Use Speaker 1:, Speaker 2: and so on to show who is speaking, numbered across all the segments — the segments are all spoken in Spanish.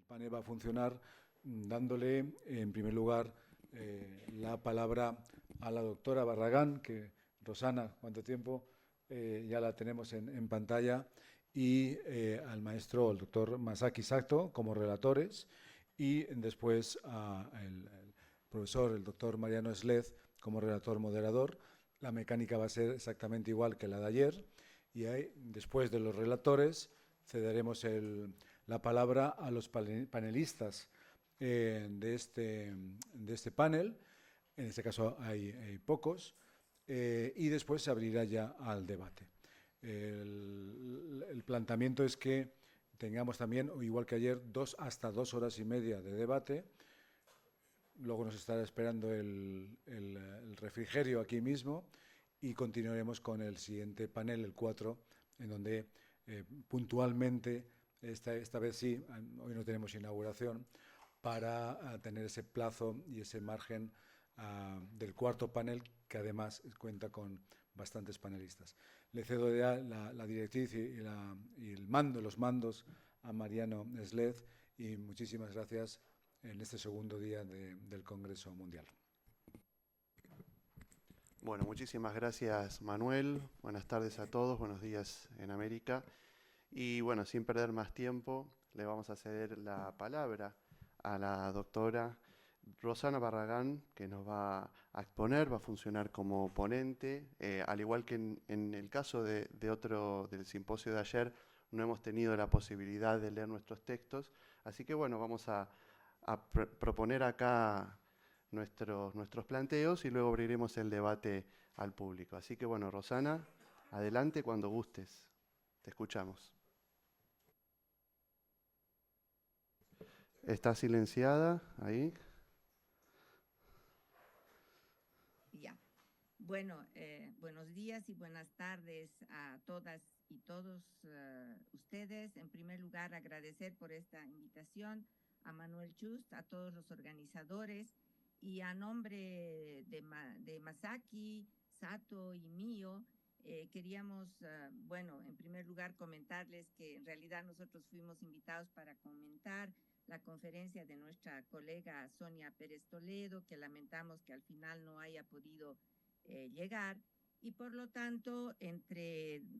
Speaker 1: panel va a funcionar dándole, en primer lugar, la palabra a la doctora Barragán, que Rosana, ¿cuánto tiempo? Ya la tenemos en pantalla, y al maestro, el doctor Masaki Sato, como relatores, y después al profesor, el doctor Mariano Slez, como relator moderador. La mecánica va a ser exactamente igual que la de ayer, y ahí, después de los relatores, cederemos la palabra a los panelistas de este panel. En este caso hay pocos, y después se abrirá ya al debate. El planteamiento es que tengamos también, igual que ayer, hasta 2 horas y media de debate. Luego nos estará esperando el refrigerio aquí mismo y continuaremos con el siguiente panel, el 4, en donde puntualmente, esta vez sí, hoy no tenemos inauguración, para tener ese plazo y ese margen del cuarto panel, que además cuenta con bastantes panelistas. Le cedo ya la directriz y los mandos a Mariano Slez, y muchísimas gracias en este segundo día del Congreso Mundial.
Speaker 2: Bueno, muchísimas gracias, Manuel. Buenas tardes a todos, buenos días en América. Y bueno, sin perder más tiempo, le vamos a ceder la palabra a la doctora Rosana Barragán, que nos va a exponer, va a funcionar como ponente. Al igual que en el caso del simposio de ayer, no hemos tenido la posibilidad de leer nuestros textos, así que bueno, vamos a proponer acá nuestros planteos y luego abriremos el debate al público. Así que bueno, Rosana, adelante cuando gustes. Te escuchamos. ¿Está silenciada ahí?
Speaker 3: Ya. Bueno, buenos días y buenas tardes a todas y todos ustedes. En primer lugar, agradecer por esta invitación a Manuel Chust, a todos los organizadores, y a nombre de Masaki, Sato y mío, queríamos, bueno, en primer lugar comentarles que en realidad nosotros fuimos invitados para comentar la conferencia de nuestra colega Sonia Pérez Toledo, que lamentamos que al final no haya podido llegar, y por lo tanto,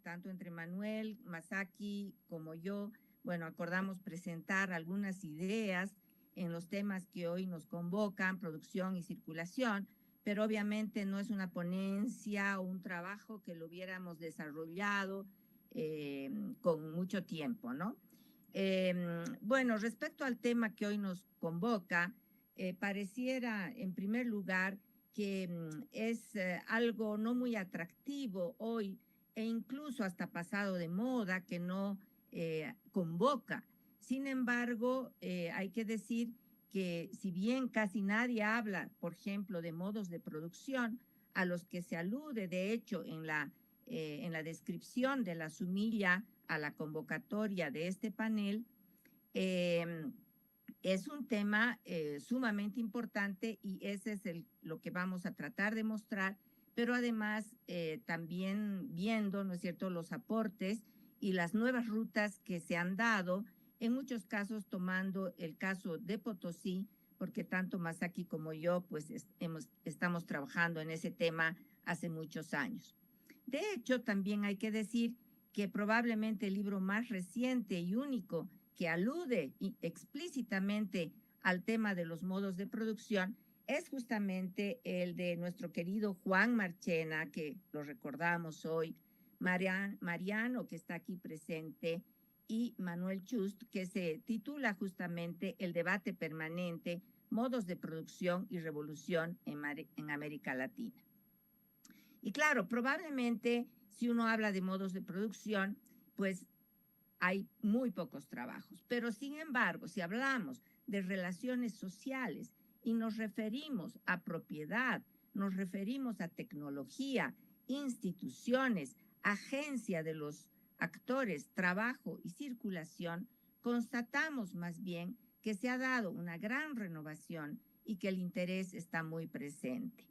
Speaker 3: tanto entre Manuel, Masaki como yo, bueno, acordamos presentar algunas ideas en los temas que hoy nos convocan, producción y circulación, pero obviamente no es una ponencia o un trabajo que lo hubiéramos desarrollado con mucho tiempo, ¿no? Bueno, respecto al tema que hoy nos convoca, pareciera, en primer lugar, que es algo no muy atractivo hoy e incluso hasta pasado de moda, que no convoca. Sin embargo, hay que decir que si bien casi nadie habla, por ejemplo, de modos de producción a los que se alude, de hecho, en la descripción de la sumilla a la convocatoria de este panel, es un tema sumamente importante, y ese es lo que vamos a tratar de mostrar, pero además también viendo, ¿no es cierto?, los aportes y las nuevas rutas que se han dado, en muchos casos tomando el caso de Potosí, porque tanto Masaki como yo pues estamos trabajando en ese tema hace muchos años. De hecho, también hay que decir que probablemente el libro más reciente y único que alude explícitamente al tema de los modos de producción es justamente el de nuestro querido Juan Marchena, que lo recordamos hoy, Mariano, que está aquí presente, y Manuel Chust, que se titula justamente El debate permanente, modos de producción y revolución en América Latina. Y claro, probablemente si uno habla de modos de producción, pues hay muy pocos trabajos. Pero sin embargo, si hablamos de relaciones sociales y nos referimos a propiedad, nos referimos a tecnología, instituciones, agencia de los actores, trabajo y circulación, constatamos más bien que se ha dado una gran renovación y que el interés está muy presente.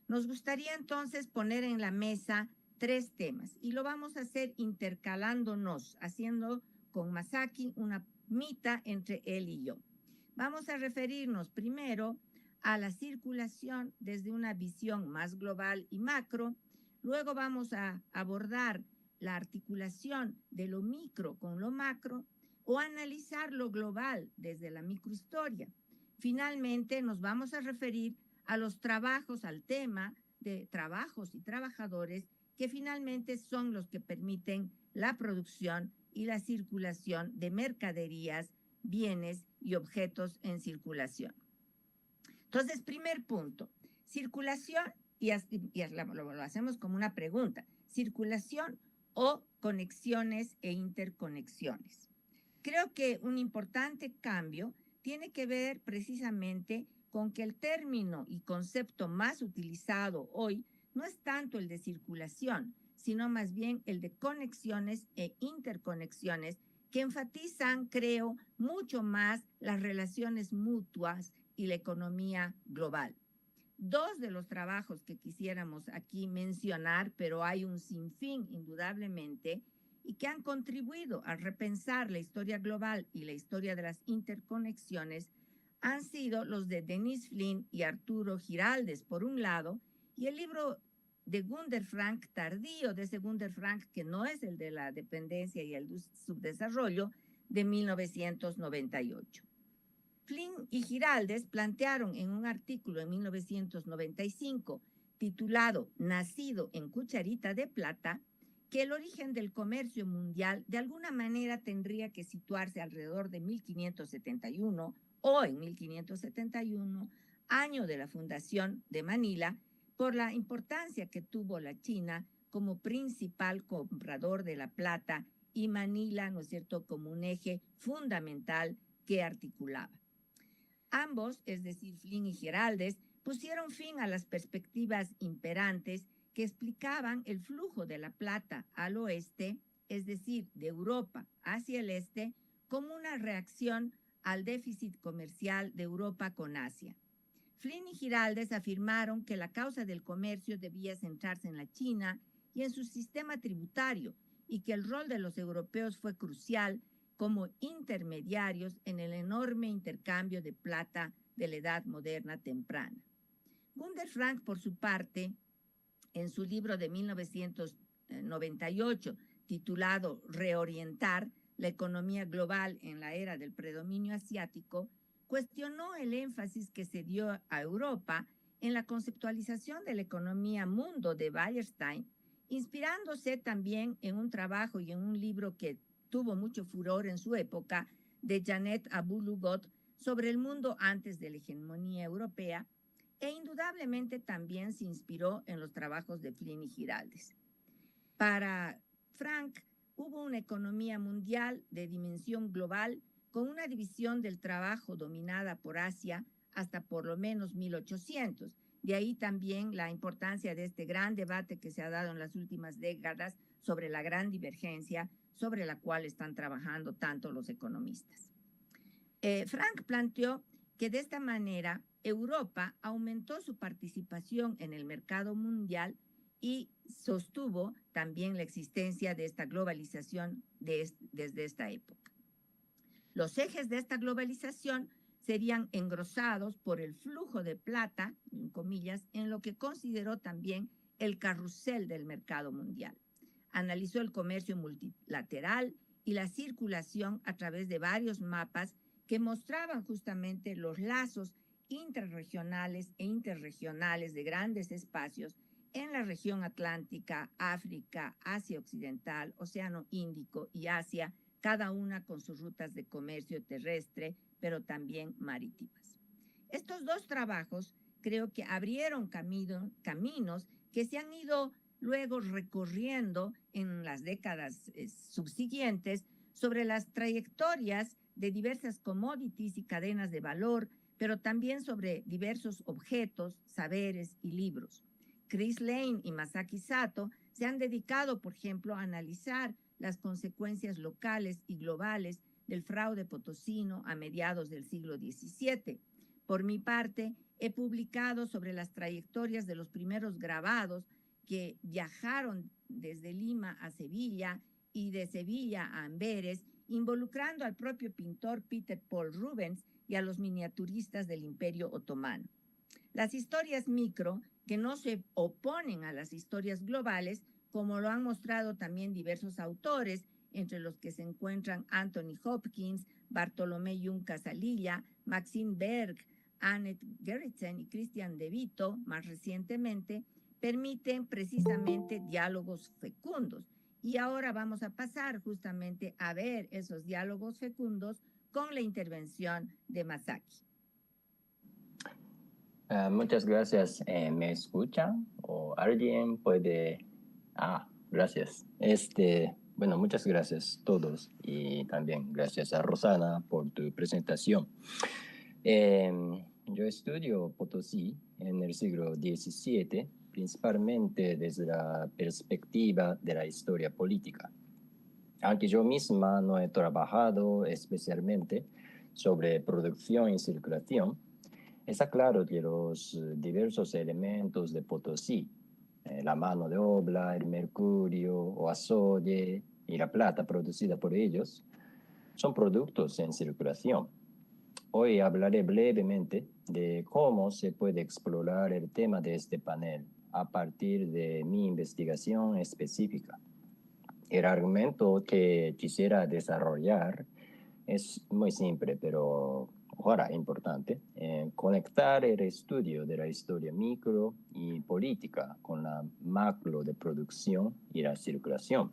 Speaker 3: Nos gustaría entonces poner en la mesa 3 temas, y lo vamos a hacer intercalándonos, haciendo con Masaki una mitad entre él y yo. Vamos a referirnos primero a la circulación desde una visión más global y macro. Luego vamos a abordar la articulación de lo micro con lo macro o analizar lo global desde la microhistoria. Finalmente, nos vamos a referir a los trabajos, al tema de trabajos y trabajadores que finalmente son los que permiten la producción y la circulación de mercaderías, bienes y objetos en circulación. Entonces, primer punto, circulación, y lo hacemos como una pregunta, circulación o conexiones e interconexiones. Creo que un importante cambio tiene que ver precisamente con que el término y concepto más utilizado hoy no es tanto el de circulación, sino más bien el de conexiones e interconexiones que enfatizan, creo, mucho más las relaciones mutuas y la economía global. Dos de los trabajos que quisiéramos aquí mencionar, pero hay un sinfín indudablemente, y que han contribuido a repensar la historia global y la historia de las interconexiones, han sido los de Denise Flynn y Arturo Giraldes, por un lado, y el libro de Gunder Frank tardío, de ese Gunder Frank que no es el de la dependencia y el subdesarrollo, de 1998. Flynn y Giraldes plantearon en un artículo en 1995 titulado Nacido en Cucharita de Plata, que el origen del comercio mundial de alguna manera tendría que situarse alrededor de 1571 o en 1571, año de la fundación de Manila, por la importancia que tuvo la China como principal comprador de la plata y Manila, ¿no es cierto?, como un eje fundamental que articulaba. Ambos, es decir, Flynn y Giraldes, pusieron fin a las perspectivas imperantes que explicaban el flujo de la plata al oeste, es decir, de Europa hacia el este, como una reacción al déficit comercial de Europa con Asia. Flynn y Giraldes afirmaron que la causa del comercio debía centrarse en la China y en su sistema tributario, y que el rol de los europeos fue crucial como intermediarios en el enorme intercambio de plata de la Edad Moderna temprana. Gunder Frank, por su parte, en su libro de 1998, titulado Reorientar la economía global en la era del predominio asiático, cuestionó el énfasis que se dio a Europa en la conceptualización de la economía mundo de Wallerstein, inspirándose también en un trabajo y en un libro que tuvo mucho furor en su época, de Janet Abu-Lughod, sobre el mundo antes de la hegemonía europea, e indudablemente también se inspiró en los trabajos de Flynn y Giraldes. Para Frank, hubo una economía mundial de dimensión global con una división del trabajo dominada por Asia hasta por lo menos 1800. De ahí también la importancia de este gran debate que se ha dado en las últimas décadas sobre la gran divergencia sobre la cual están trabajando tanto los economistas. Frank planteó que de esta manera Europa aumentó su participación en el mercado mundial y sostuvo también la existencia de esta globalización desde esta época. Los ejes de esta globalización serían engrosados por el flujo de plata, en comillas, en lo que consideró también el carrusel del mercado mundial. Analizó el comercio multilateral y la circulación a través de varios mapas que mostraban justamente los lazos intrarregionales e interregionales de grandes espacios en la región atlántica, África, Asia Occidental, Océano Índico y Asia, cada una con sus rutas de comercio terrestre, pero también marítimas. Estos dos trabajos creo que abrieron caminos que se han ido luego recorriendo en las décadas subsiguientes sobre las trayectorias de diversas commodities y cadenas de valor, pero también sobre diversos objetos, saberes y libros. Chris Lane y Masaki Sato se han dedicado, por ejemplo, a analizar las consecuencias locales y globales del fraude potosino a mediados del siglo XVII. Por mi parte, he publicado sobre las trayectorias de los primeros grabados que viajaron desde Lima a Sevilla y de Sevilla a Amberes involucrando al propio pintor Peter Paul Rubens y a los miniaturistas del Imperio Otomano. Las historias micro, que no se oponen a las historias globales, como lo han mostrado también diversos autores, entre los que se encuentran Anthony Hopkins, Bartolomé Jung Casalilla, Maxine Berg, Annette Gerritsen y Christian De Vito, más recientemente, permiten precisamente diálogos fecundos. Y ahora vamos a pasar justamente a ver esos diálogos fecundos con la intervención de Masaki.
Speaker 4: Muchas gracias. ¿Me escuchan? ¿O alguien puede...? Gracias. Bueno, muchas gracias a todos y también gracias a Rosana por tu presentación. Yo estudio Potosí en el siglo XVII, principalmente desde la perspectiva de la historia política. Aunque yo misma no he trabajado especialmente sobre producción y circulación, está claro que los diversos elementos de Potosí, la mano de obra, el mercurio o azogue y la plata producida por ellos, son productos en circulación. Hoy hablaré brevemente de cómo se puede explorar el tema de este panel a partir de mi investigación específica. El argumento que quisiera desarrollar es muy simple, pero ahora importante, conectar el estudio de la historia micro y política con la macro de producción y la circulación,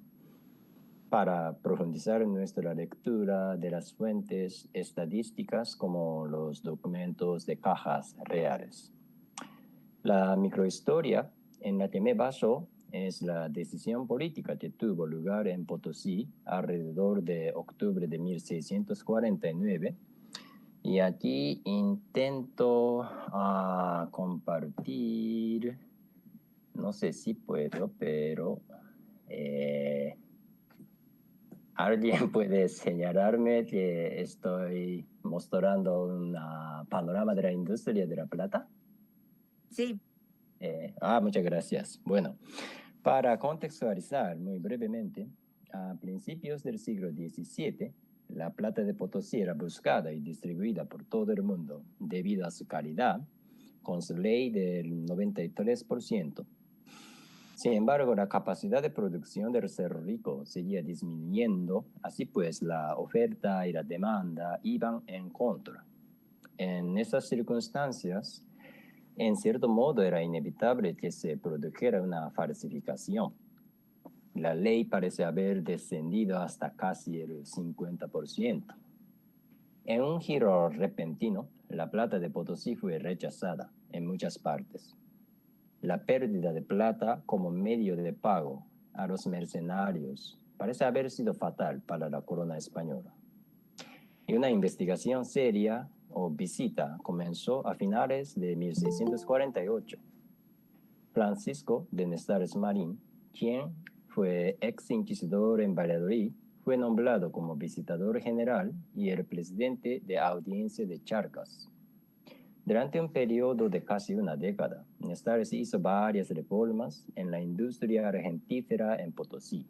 Speaker 4: para profundizar en nuestra lectura de las fuentes estadísticas como los documentos de cajas reales. La microhistoria en la que me baso es la decisión política que tuvo lugar en Potosí alrededor de octubre de 1649. Y aquí intento compartir, no sé si puedo, pero ¿alguien puede señalarme que estoy mostrando un panorama de la industria de la plata?
Speaker 3: Sí.
Speaker 4: Muchas gracias. Bueno, para contextualizar muy brevemente, a principios del siglo XVII, la plata de Potosí era buscada y distribuida por todo el mundo debido a su calidad, con su ley del 93%. Sin embargo, la capacidad de producción del Cerro Rico seguía disminuyendo, así pues la oferta y la demanda iban en contra. En esas circunstancias, en cierto modo era inevitable que se produjera una falsificación. La ley parece haber descendido hasta casi el 50%. En un giro repentino, la plata de Potosí fue rechazada en muchas partes. La pérdida de plata como medio de pago a los mercenarios parece haber sido fatal para la corona española. Y una investigación seria o visita comenzó a finales de 1648. Francisco de Nestares Marín, quien fue ex inquisidor en Valladolid, fue nombrado como visitador general y el presidente de audiencia de Charcas. Durante un periodo de casi una década, Nestares hizo varias reformas en la industria argentífera en Potosí.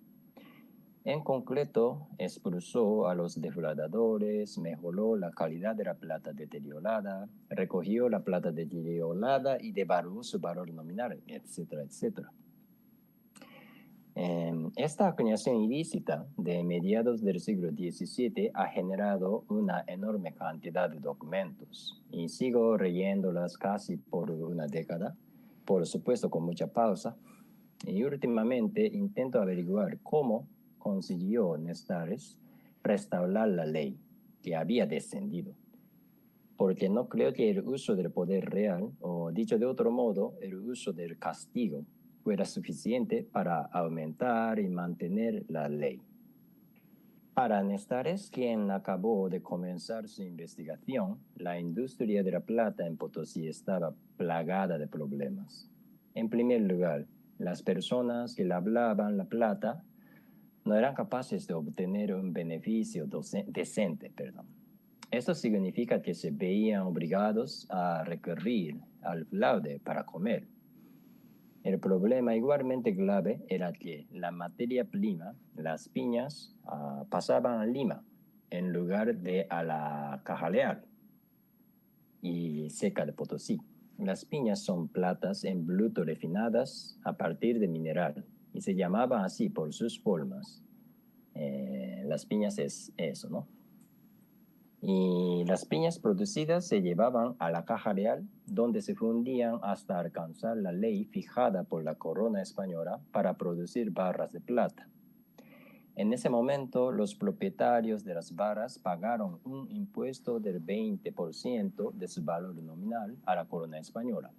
Speaker 4: En concreto, expulsó a los defraudadores, mejoró la calidad de la plata deteriorada, recogió la plata deteriorada y devaluó su valor nominal, etcétera, etcétera. Esta acuñación ilícita de mediados del siglo XVII ha generado una enorme cantidad de documentos y sigo leyéndolas casi por una década, por supuesto con mucha pausa, y últimamente intento averiguar cómo consiguió Nestares restaurar la ley que había descendido, porque no creo que el uso del poder real, o dicho de otro modo, el uso del castigo, fuera suficiente para aumentar y mantener la ley. Para Nestares, quien acabó de comenzar su investigación, la industria de la plata en Potosí estaba plagada de problemas. En primer lugar, las personas que lablaban la plata no eran capaces de obtener un beneficio decente. Esto significa que se veían obligados a recurrir al fraude para comer. El problema igualmente grave era que la materia prima, las piñas, pasaban a Lima en lugar de a la caja real y seca de Potosí. Las piñas son platas en bruto refinadas a partir de mineral y se llamaban así por sus formas. Las piñas es eso, ¿no? Y las piñas producidas se llevaban a la caja real, donde se fundían hasta alcanzar la ley fijada por la corona española para producir barras de plata. En ese momento, los propietarios de las barras pagaron un impuesto del 20% de su valor nominal a la corona española.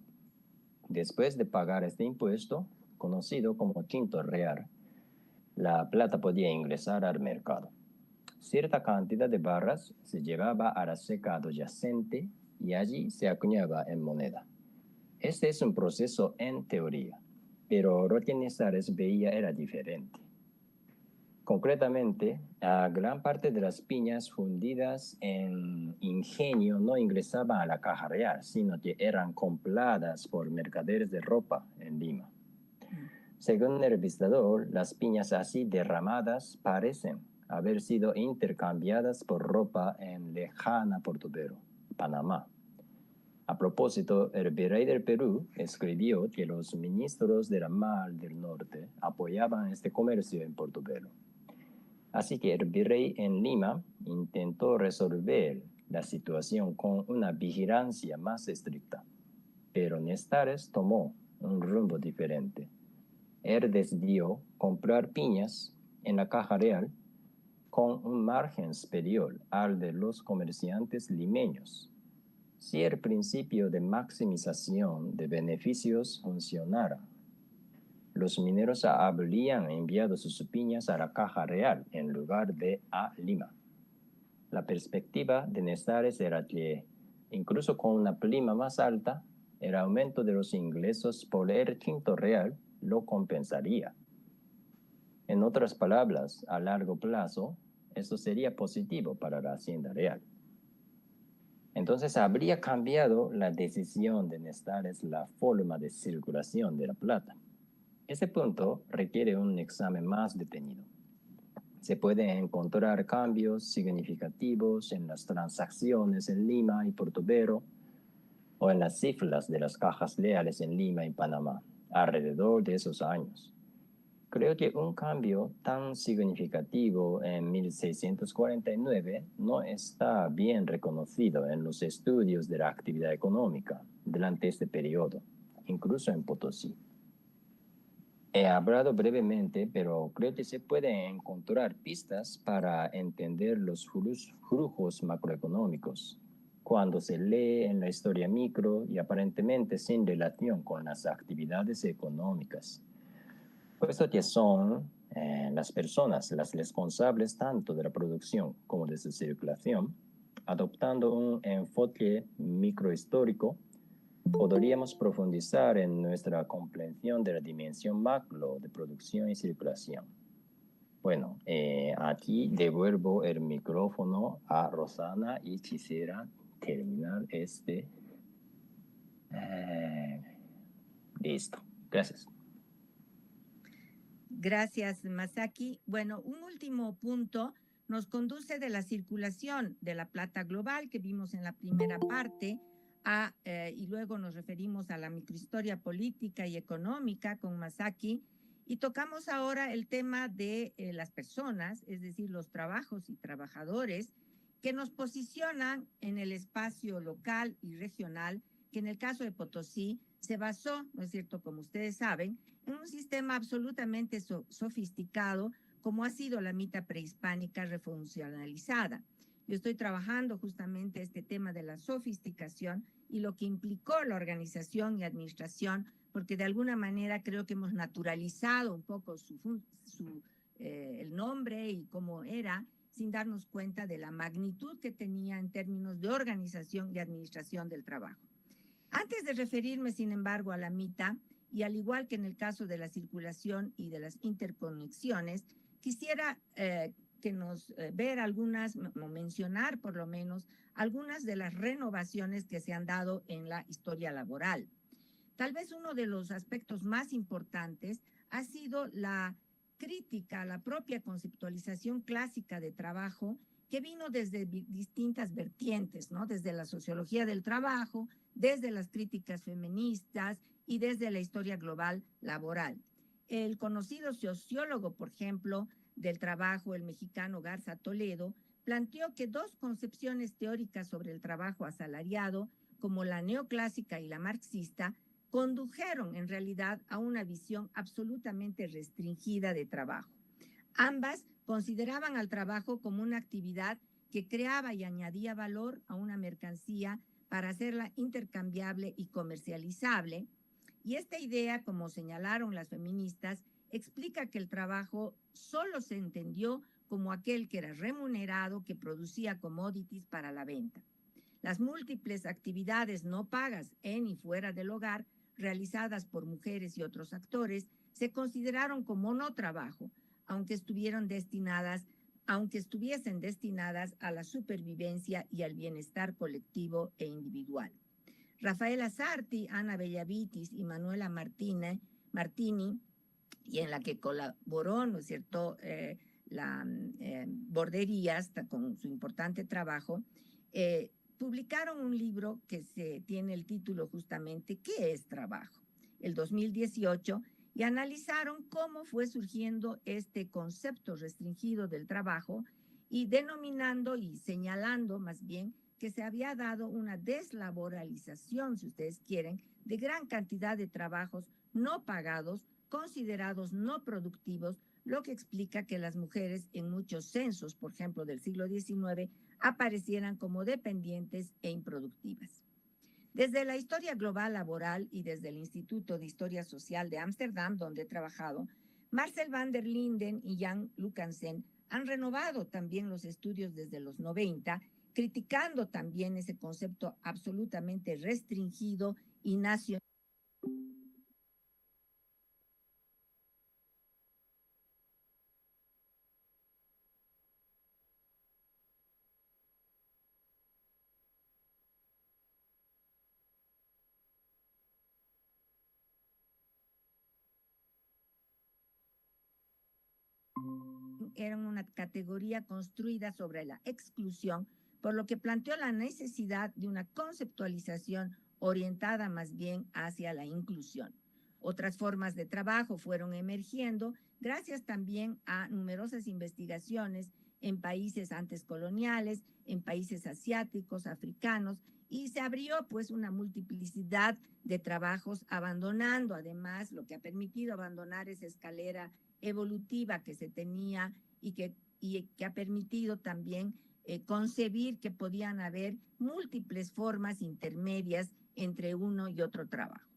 Speaker 4: Después de pagar este impuesto, conocido como quinto real, la plata podía ingresar al mercado. Cierta cantidad de barras se llevaba a la ceca adyacente y allí se acuñaba en moneda. Este es un proceso en teoría, pero lo que Nezares veía era diferente. Concretamente, a gran parte de las piñas fundidas en ingenio no ingresaban a la caja real, sino que eran compradas por mercaderes de ropa en Lima. Según el visitador, las piñas así derramadas parecen haber sido intercambiadas por ropa en lejana Portobelo, Panamá. A propósito, el virrey del Perú escribió que los ministros de la Mar del Norte apoyaban este comercio en Portobelo. Así que el virrey en Lima intentó resolver la situación con una vigilancia más estricta, pero Nezares tomó un rumbo diferente. Él decidió comprar piñas en la caja real con un margen superior al de los comerciantes limeños. Si el principio de maximización de beneficios funcionara, los mineros habrían enviado sus piñas a la caja real en lugar de a Lima. La perspectiva de Nezares era que, incluso con una prima más alta, el aumento de los ingresos por el quinto real lo compensaría. En otras palabras, a largo plazo, esto sería positivo para la hacienda real. Entonces habría cambiado la decisión de Nezares la forma de circulación de la plata. Ese punto requiere un examen más detenido. Se pueden encontrar cambios significativos en las transacciones en Lima y Portobelo o en las cifras de las cajas reales en Lima y Panamá alrededor de esos años. Creo que un cambio tan significativo en 1649 no está bien reconocido en los estudios de la actividad económica durante este periodo, incluso en Potosí. He hablado brevemente, pero creo que se pueden encontrar pistas para entender los flujos macroeconómicos cuando se lee en la historia micro y aparentemente sin relación con las actividades económicas, puesto que son las personas las responsables tanto de la producción como de su circulación. Adoptando un enfoque microhistórico, podríamos profundizar en nuestra comprensión de la dimensión macro de producción y circulación. Bueno, aquí devuelvo el micrófono a Rosana y quisiera terminar listo. Gracias.
Speaker 3: Gracias, Masaki. Bueno, un último punto nos conduce de la circulación de la plata global que vimos en la primera parte y luego nos referimos a la microhistoria política y económica con Masaki y tocamos ahora el tema de las personas, es decir, los trabajos y trabajadores que nos posicionan en el espacio local y regional, que en el caso de Potosí se basó, ¿no es cierto?, como ustedes saben, en un sistema absolutamente sofisticado como ha sido la mita prehispánica refuncionalizada. Yo estoy trabajando justamente este tema de la sofisticación y lo que implicó la organización y administración, porque de alguna manera creo que hemos naturalizado un poco el nombre y cómo era, sin darnos cuenta de la magnitud que tenía en términos de organización y administración del trabajo. Antes de referirme, sin embargo, a la mita, y al igual que en el caso de la circulación y de las interconexiones, quisiera ver algunas, o mencionar por lo menos, algunas de las renovaciones que se han dado en la historia laboral. Tal vez uno de los aspectos más importantes ha sido la crítica a la propia conceptualización clásica de trabajo que vino desde distintas vertientes, ¿no? Desde la sociología del trabajo, desde las críticas feministas y desde la historia global laboral. El conocido sociólogo, por ejemplo, del trabajo, el mexicano Garza Toledo, planteó que dos concepciones teóricas sobre el trabajo asalariado, como la neoclásica y la marxista, condujeron en realidad a una visión absolutamente restringida de trabajo. Ambas consideraban al trabajo como una actividad que creaba y añadía valor a una mercancía para hacerla intercambiable y comercializable. Y esta idea, como señalaron las feministas, explica que el trabajo solo se entendió como aquel que era remunerado, que producía commodities para la venta. Las múltiples actividades no pagas en y fuera del hogar, realizadas por mujeres y otros actores, se consideraron como no trabajo, aunque estuviesen destinadas a la supervivencia y al bienestar colectivo e individual. Rafaela Sarti, Ana Bellavitis y Manuela Martini, y en la que colaboró, ¿no es cierto?, Borderías, con su importante trabajo, publicaron un libro que tiene el título justamente ¿Qué es trabajo?, el 2018, y analizaron cómo fue surgiendo este concepto restringido del trabajo y denominando y señalando más bien que se había dado una deslaboralización, si ustedes quieren, de gran cantidad de trabajos no pagados, considerados no productivos, lo que explica que las mujeres en muchos censos, por ejemplo, del siglo XIX, aparecieran como dependientes e improductivas. Desde la historia global laboral y desde el Instituto de Historia Social de Ámsterdam, donde he trabajado, Marcel van der Linden y Jan Lucansen han renovado también los estudios desde los 90, criticando también ese concepto absolutamente restringido y nacional. Eran una categoría construida sobre la exclusión, por lo que planteó la necesidad de una conceptualización orientada más bien hacia la inclusión. Otras formas de trabajo fueron emergiendo gracias también a numerosas investigaciones en países antes coloniales, en países asiáticos, africanos, y se abrió pues una multiplicidad de trabajos, abandonando además, lo que ha permitido abandonar esa escalera evolutiva que se tenía y que ha permitido también concebir que podían haber múltiples formas intermedias entre uno y otro trabajo.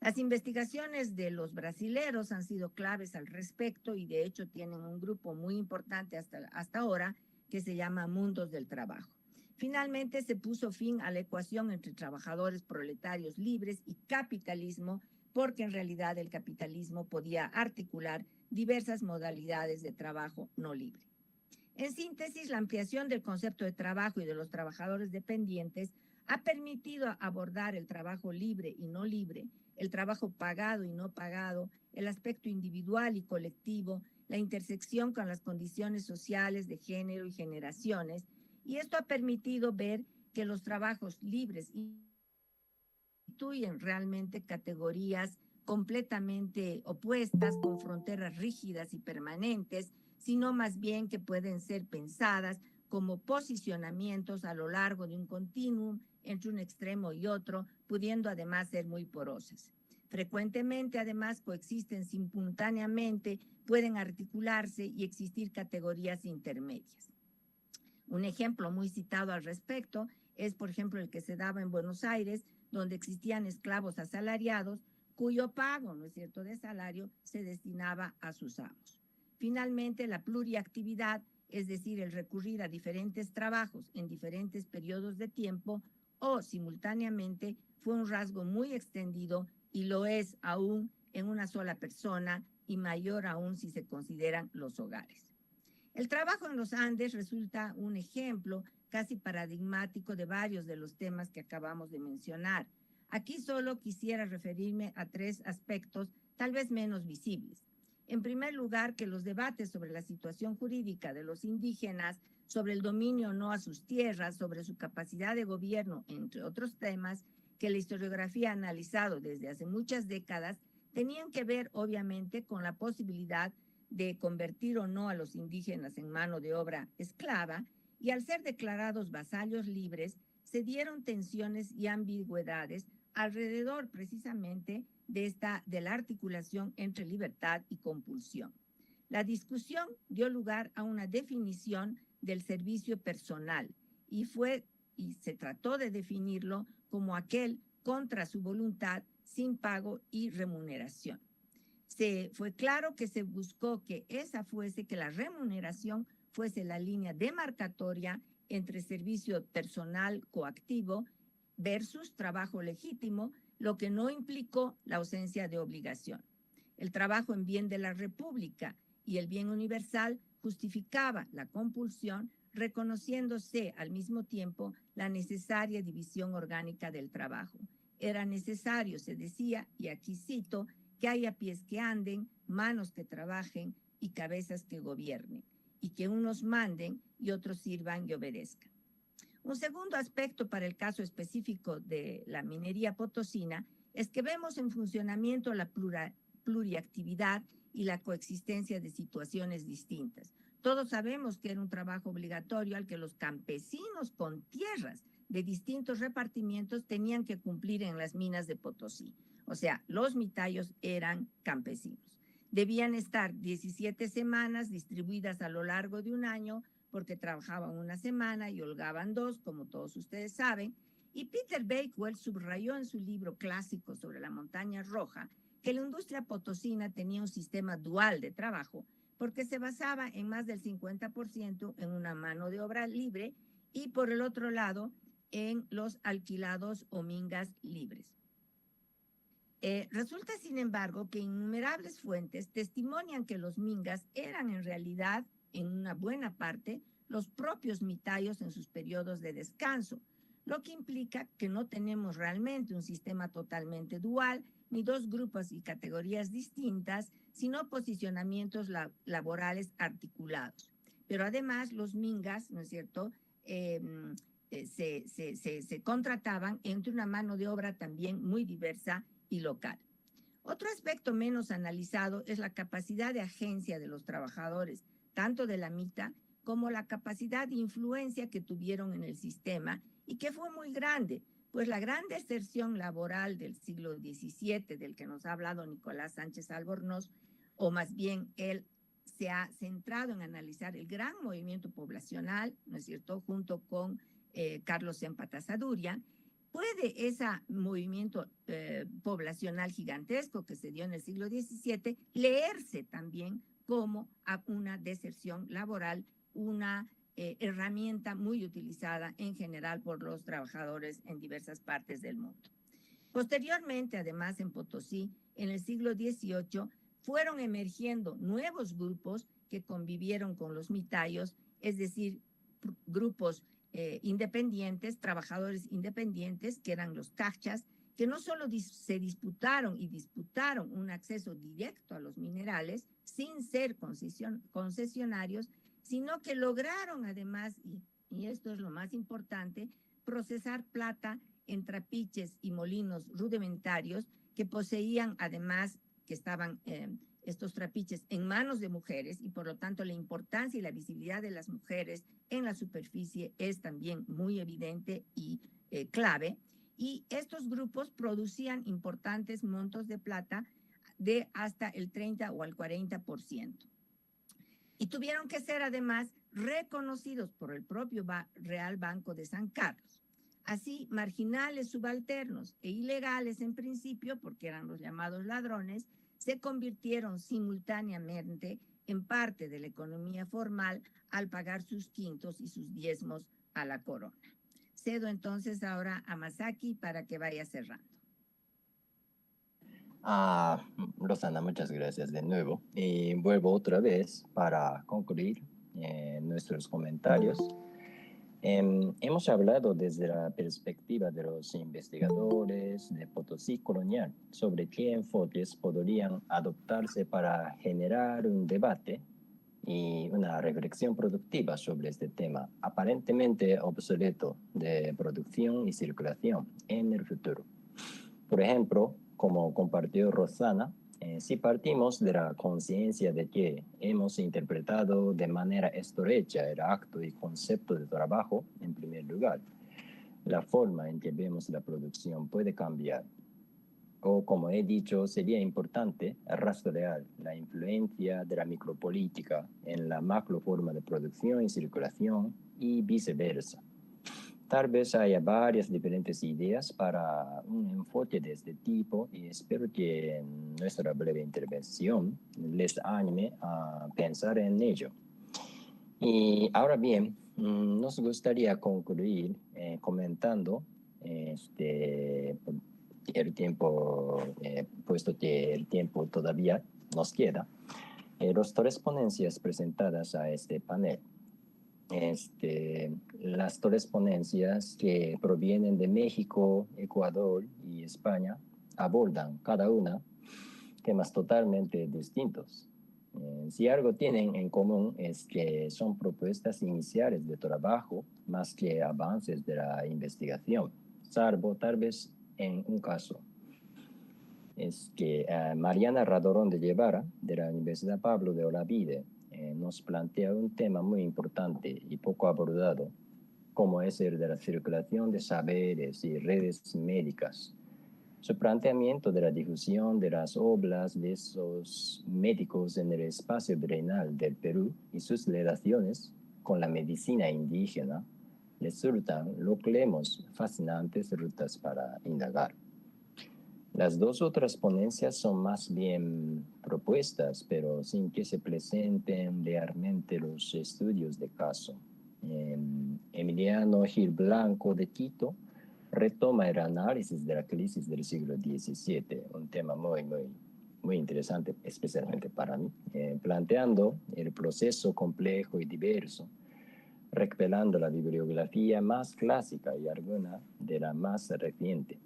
Speaker 3: Las investigaciones de los brasileros han sido claves al respecto y de hecho tienen un grupo muy importante hasta ahora que se llama Mundos del Trabajo. Finalmente se puso fin a la ecuación entre trabajadores proletarios libres y capitalismo, porque en realidad el capitalismo podía articular diversas modalidades de trabajo no libre. En síntesis, la ampliación del concepto de trabajo y de los trabajadores dependientes ha permitido abordar el trabajo libre y no libre, el trabajo pagado y no pagado, el aspecto individual y colectivo, la intersección con las condiciones sociales de género y generaciones, y esto ha permitido ver que los trabajos libres constituyen realmente categorías completamente opuestas, con fronteras rígidas y permanentes, sino más bien que pueden ser pensadas como posicionamientos a lo largo de un continuum entre un extremo y otro, pudiendo además ser muy porosas. Frecuentemente, además, coexisten simultáneamente, pueden articularse y existir categorías intermedias. Un ejemplo muy citado al respecto es, por ejemplo, el que se daba en Buenos Aires, donde existían esclavos asalariados, cuyo pago, ¿no es cierto?, de salario se destinaba a sus amos. Finalmente, la pluriactividad, es decir, el recurrir a diferentes trabajos en diferentes periodos de tiempo o simultáneamente, fue un rasgo muy extendido y lo es aún en una sola persona y mayor aún si se consideran los hogares. El trabajo en los Andes resulta un ejemplo casi paradigmático de varios de los temas que acabamos de mencionar. Aquí solo quisiera referirme a tres aspectos tal vez menos visibles. En primer lugar, que los debates sobre la situación jurídica de los indígenas sobre el dominio o no a sus tierras, sobre su capacidad de gobierno, entre otros temas que la historiografía ha analizado desde hace muchas décadas, tenían que ver obviamente con la posibilidad de convertir o no a los indígenas en mano de obra esclava, y al ser declarados vasallos libres, se dieron tensiones y ambigüedades alrededor precisamente de la articulación entre libertad y compulsión. La discusión dio lugar a una definición del servicio personal y se trató de definirlo como aquel contra su voluntad, sin pago y remuneración. Fue claro que se buscó que la remuneración fuese la línea demarcatoria entre servicio personal coactivo versus trabajo legítimo, lo que no implicó la ausencia de obligación. El trabajo en bien de la República y el bien universal justificaba la compulsión, reconociéndose al mismo tiempo la necesaria división orgánica del trabajo. Era necesario, se decía, y aquí cito, que haya pies que anden, manos que trabajen y cabezas que gobiernen, y que unos manden y otros sirvan y obedezcan. Un segundo aspecto para el caso específico de la minería potosina es que vemos en funcionamiento la pluriactividad y la coexistencia de situaciones distintas. Todos sabemos que era un trabajo obligatorio al que los campesinos con tierras de distintos repartimientos tenían que cumplir en las minas de Potosí. O sea, los mitayos eran campesinos. Debían estar 17 semanas distribuidas a lo largo de un año, porque trabajaban una semana y holgaban 2, como todos ustedes saben. Y Peter Bakewell subrayó en su libro clásico sobre la montaña roja que la industria potosina tenía un sistema dual de trabajo, porque se basaba en más del 50% en una mano de obra libre y, por el otro lado, en los alquilados o mingas libres. Resulta, sin embargo, que innumerables fuentes testimonian que los mingas eran en realidad, en una buena parte, los propios mitayos en sus periodos de descanso, lo que implica que no tenemos realmente un sistema totalmente dual, ni dos grupos y categorías distintas, sino posicionamientos laborales articulados. Pero además los mingas, ¿no es cierto?, se contrataban entre una mano de obra también muy diversa y local. Otro aspecto menos analizado es la capacidad de agencia de los trabajadores, tanto de la mita como la capacidad de influencia que tuvieron en el sistema, y que fue muy grande, pues la gran deserción laboral del siglo XVII, del que nos ha hablado Nicolás Sánchez Albornoz, o más bien él se ha centrado en analizar el gran movimiento poblacional, ¿no es cierto?, junto con Carlos Empatazaduria. ¿Puede ese movimiento poblacional gigantesco que se dio en el siglo XVII leerse también como una deserción laboral, una herramienta muy utilizada en general por los trabajadores en diversas partes del mundo? Posteriormente, además, en Potosí, en el siglo XVIII, fueron emergiendo nuevos grupos que convivieron con los mitayos, es decir, grupos independientes, trabajadores independientes, que eran los cachas, que no solo se disputaron un acceso directo a los minerales sin ser concesionarios, sino que lograron además, y esto es lo más importante, procesar plata en trapiches y molinos rudimentarios que poseían además, que estaban estos trapiches en manos de mujeres, y por lo tanto la importancia y la visibilidad de las mujeres en la superficie es también muy evidente y clave. Y estos grupos producían importantes montos de plata de hasta el 30 o al 40%. Y tuvieron que ser además reconocidos por el propio Real Banco de San Carlos. Así, marginales, subalternos e ilegales en principio, porque eran los llamados ladrones, se convirtieron simultáneamente en parte de la economía formal al pagar sus quintos y sus diezmos a la corona. Cedo entonces ahora a Masaki para que vaya cerrando.
Speaker 4: Rosana, muchas gracias de nuevo. Y vuelvo otra vez para concluir nuestros comentarios. Hemos hablado desde la perspectiva de los investigadores de Potosí colonial sobre qué enfoques podrían adoptarse para generar un debate y una reflexión productiva sobre este tema aparentemente obsoleto de producción y circulación en el futuro. Por ejemplo, como compartió Rosana, si partimos de la conciencia de que hemos interpretado de manera estrecha el acto y concepto de trabajo, en primer lugar, la forma en que vemos la producción puede cambiar. O, como he dicho, sería importante rastrear la influencia de la micropolítica en la macroforma de producción y circulación y viceversa. Tal vez haya varias diferentes ideas para un enfoque de este tipo y espero que nuestra breve intervención les anime a pensar en ello. Y ahora bien, nos gustaría concluir comentando el tiempo, puesto que el tiempo todavía nos queda, las tres ponencias presentadas a este panel. Las tres ponencias que provienen de México, Ecuador y España abordan cada una temas totalmente distintos. Si algo tienen en común es que son propuestas iniciales de trabajo más que avances de la investigación, salvo tal vez en un caso. Es que Mariana Radorón de Guevara, de la Universidad Pablo de Olavide, nos plantea un tema muy importante y poco abordado, como es el de la circulación de saberes y redes médicas. Su planteamiento de la difusión de las obras de esos médicos en el espacio renal del Perú y sus relaciones con la medicina indígena resultan, lo creemos, fascinantes rutas para indagar. Las dos otras ponencias son más bien propuestas, pero sin que se presenten realmente los estudios de caso. Emiliano Gil Blanco de Quito retoma el análisis de la crisis del siglo XVII, un tema muy interesante, especialmente para mí, planteando el proceso complejo y diverso, revelando la bibliografía más clásica y alguna de la más reciente.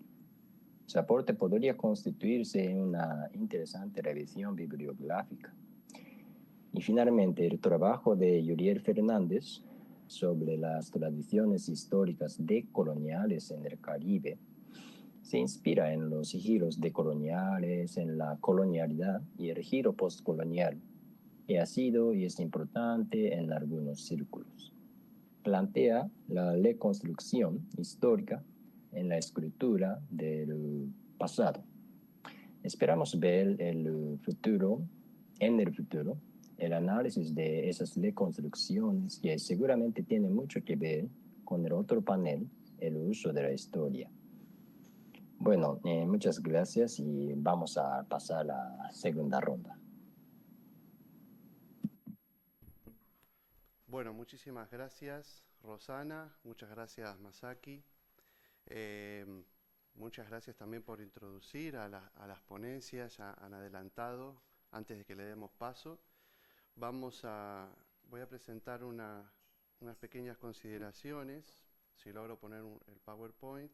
Speaker 4: Su aporte podría constituirse en una interesante revisión bibliográfica. Y finalmente, el trabajo de Yuriel Fernández sobre las tradiciones históricas decoloniales en el Caribe se inspira en los giros decoloniales, en la colonialidad y el giro postcolonial, que ha sido y es importante en algunos círculos. Plantea la reconstrucción histórica en la escritura del pasado. Esperamos ver en el futuro, el análisis de esas reconstrucciones que seguramente tiene mucho que ver con el otro panel, el uso de la historia. Bueno, muchas gracias y vamos a pasar a la segunda ronda.
Speaker 2: Bueno, muchísimas gracias, Rosana. Muchas gracias, Masaki. Muchas gracias también por introducir a las ponencias, ya han adelantado, antes de que le demos paso. Voy a presentar unas pequeñas consideraciones, si logro poner el PowerPoint.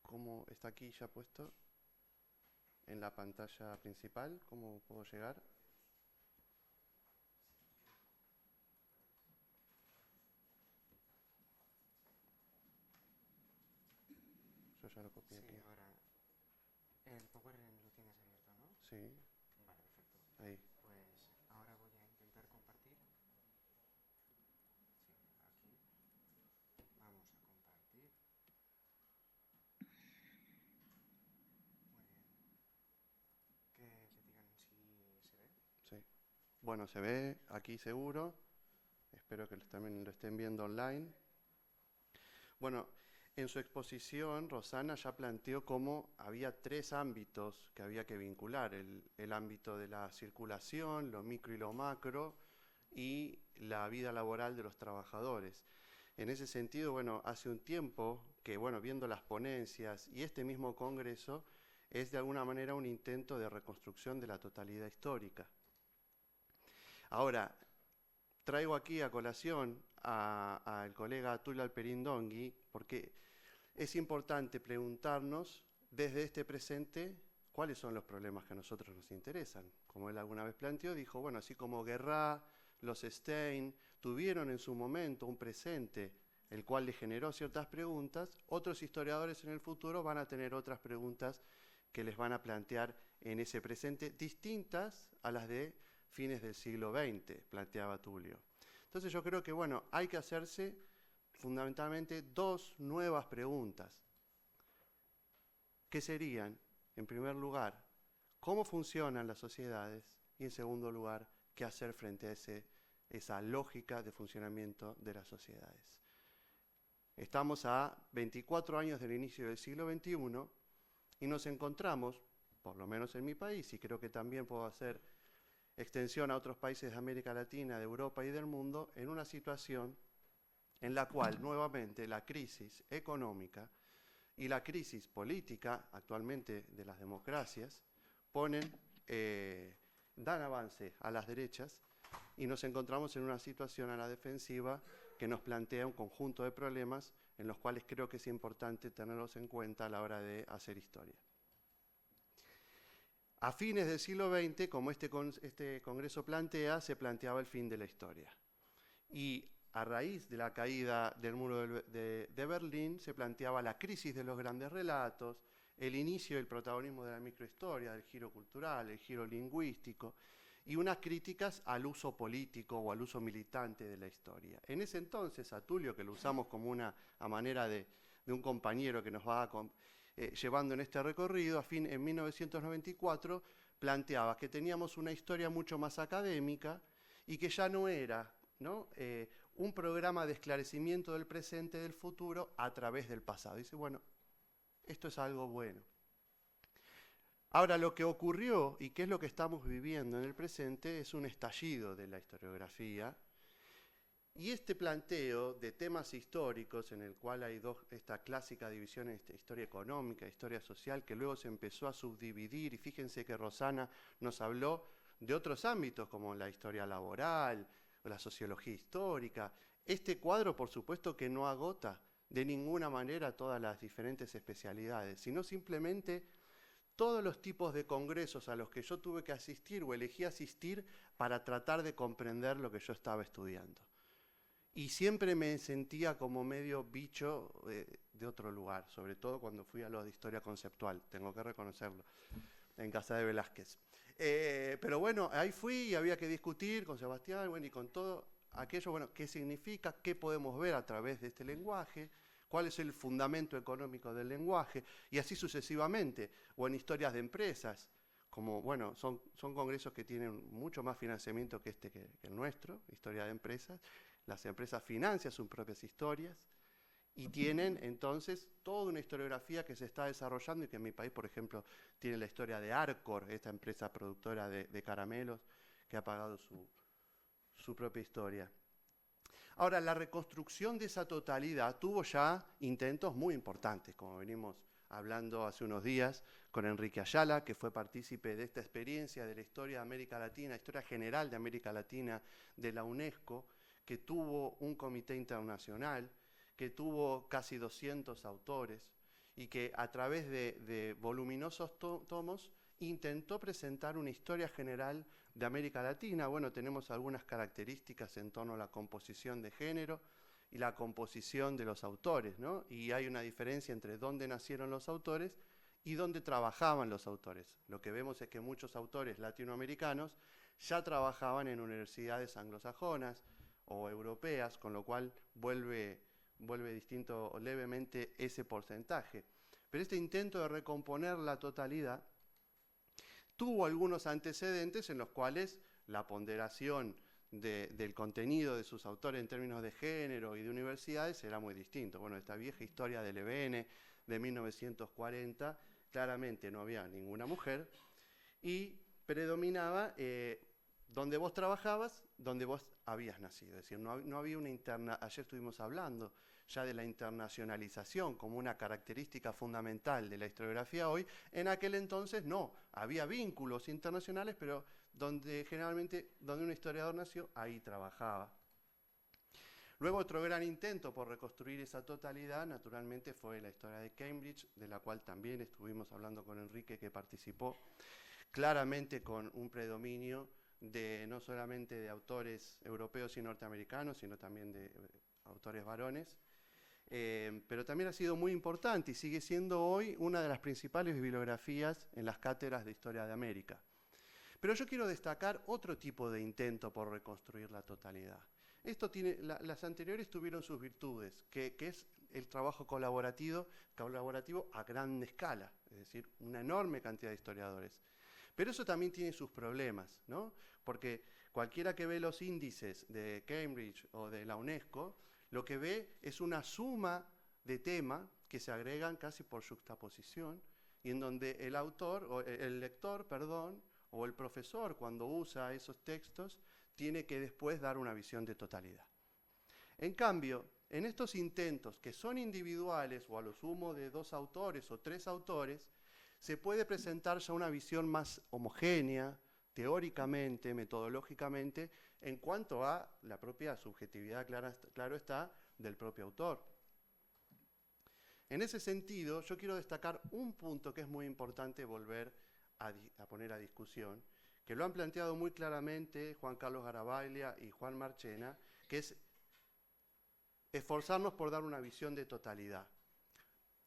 Speaker 2: ¿Cómo está aquí ya puesto? En la pantalla principal, ¿cómo puedo llegar? Yo ya lo copié aquí.
Speaker 5: Ahora, el PowerPoint lo tienes abierto, ¿no?
Speaker 2: Sí.
Speaker 5: Vale, perfecto.
Speaker 2: Ahí.
Speaker 5: Pues ahora voy a intentar compartir. Sí, aquí. Vamos a compartir. Muy bien. Que digan si se ve.
Speaker 2: Sí. Bueno, se ve aquí seguro. Espero que también lo estén viendo online. Bueno, en su exposición, Rosana ya planteó cómo había tres ámbitos que había que vincular. El ámbito de la circulación, lo micro y lo macro, y la vida laboral de los trabajadores. En ese sentido, bueno, hace un tiempo que, bueno, viendo las ponencias y este mismo congreso, es de alguna manera un intento de reconstrucción de la totalidad histórica. Ahora, traigo aquí a colación al colega Atul Alperindongui, porque es importante preguntarnos desde este presente ¿cuáles son los problemas que a nosotros nos interesan? Como él alguna vez planteó, dijo, bueno, así como Guerra, los Stein tuvieron en su momento un presente el cual le generó ciertas preguntas, otros historiadores en el futuro van a tener otras preguntas que les van a plantear en ese presente, distintas a las de fines del siglo XX, planteaba Tulio. Entonces yo creo que, bueno, hay que hacerse fundamentalmente dos nuevas preguntas, que serían, en primer lugar, cómo funcionan las sociedades y, en segundo lugar, qué hacer frente a esa lógica de funcionamiento de las sociedades. Estamos a 24 años del inicio del siglo XXI y nos encontramos, por lo menos en mi país, y creo que también puedo hacer extensión a otros países de América Latina, de Europa y del mundo, en una situación en la cual nuevamente la crisis económica y la crisis política, actualmente de las democracias, dan avance a las derechas y nos encontramos en una situación a la defensiva que nos plantea un conjunto de problemas en los cuales creo que es importante tenerlos en cuenta a la hora de hacer historia. A fines del siglo XX, como este congreso plantea, se planteaba el fin de la historia. Y a raíz de la caída del muro de Berlín, se planteaba la crisis de los grandes relatos, el inicio del protagonismo de la microhistoria, del giro cultural, el giro lingüístico, y unas críticas al uso político o al uso militante de la historia. En ese entonces, a Tulio, que lo usamos como a manera de un compañero que nos va llevando en este recorrido, en 1994 planteaba que teníamos una historia mucho más académica y que ya no era, ¿no?, un programa de esclarecimiento del presente y del futuro a través del pasado. Dice, bueno, esto es algo bueno. Ahora, lo que ocurrió y qué es lo que estamos viviendo en el presente es un estallido de la historiografía. Y este planteo de temas históricos, en el cual hay esta clásica división entre historia económica, historia social, que luego se empezó a subdividir, y fíjense que Rosana nos habló de otros ámbitos como la historia laboral o la sociología histórica. Este cuadro, por supuesto, que no agota de ninguna manera todas las diferentes especialidades, sino simplemente todos los tipos de congresos a los que yo tuve que asistir o elegí asistir para tratar de comprender lo que yo estaba estudiando. Y siempre me sentía como medio bicho de otro lugar, sobre todo cuando fui a los de historia conceptual, tengo que reconocerlo, en casa de Velázquez. Pero bueno, ahí fui y había que discutir con Sebastián, bueno, y con todo aquello, bueno, qué significa, qué podemos ver a través de este lenguaje, cuál es el fundamento económico del lenguaje, y así sucesivamente, o en historias de empresas, como, bueno, son congresos que tienen mucho más financiamiento que que el nuestro, historia de empresas. Las empresas financian sus propias historias y tienen entonces toda una historiografía que se está desarrollando y que en mi país, por ejemplo, tiene la historia de Arcor, esta empresa productora de caramelos que ha pagado su propia historia. Ahora, la reconstrucción de esa totalidad tuvo ya intentos muy importantes, como venimos hablando hace unos días con Enrique Ayala, que fue partícipe de esta experiencia de la historia de América Latina, historia general de América Latina de la UNESCO, que tuvo un comité internacional, que tuvo casi 200 autores y que a través de voluminosos tomos intentó presentar una historia general de América Latina. Bueno, tenemos algunas características en torno a la composición de género y la composición de los autores, ¿no? Y hay una diferencia entre dónde nacieron los autores y dónde trabajaban los autores. Lo que vemos es que muchos autores latinoamericanos ya trabajaban en universidades anglosajonas o europeas, con lo cual vuelve distinto levemente ese porcentaje. Pero este intento de recomponer la totalidad tuvo algunos antecedentes en los cuales la ponderación del contenido de sus autores en términos de género y de universidades era muy distinto. Bueno, esta vieja historia del EBN de 1940, claramente no había ninguna mujer y predominaba donde vos trabajabas, donde vos habías nacido. Es decir, no había una ayer estuvimos hablando ya de la internacionalización como una característica fundamental de la historiografía hoy. En aquel entonces no, había vínculos internacionales, pero donde un historiador nació, ahí trabajaba. Luego otro gran intento por reconstruir esa totalidad, naturalmente, fue la historia de Cambridge, de la cual también estuvimos hablando con Enrique, que participó, claramente con un predominio no solamente de autores europeos y norteamericanos, sino también de autores varones. Pero también ha sido muy importante y sigue siendo hoy una de las principales bibliografías en las cátedras de Historia de América. Pero yo quiero destacar otro tipo de intento por reconstruir la totalidad. Las anteriores tuvieron sus virtudes, que es el trabajo colaborativo a gran escala, es decir, una enorme cantidad de historiadores. Pero eso también tiene sus problemas, ¿no? Porque cualquiera que ve los índices de Cambridge o de la UNESCO, lo que ve es una suma de temas que se agregan casi por juxtaposición y en donde el lector, o el profesor, cuando usa esos textos, tiene que después dar una visión de totalidad. En cambio, en estos intentos que son individuales o a lo sumo de 2 autores o 3 autores, se puede presentar ya una visión más homogénea, teóricamente, metodológicamente, en cuanto a la propia subjetividad, claro está, del propio autor. En ese sentido, yo quiero destacar un punto que es muy importante volver a poner a discusión, que lo han planteado muy claramente Juan Carlos Garavaglia y Juan Marchena, que es esforzarnos por dar una visión de totalidad.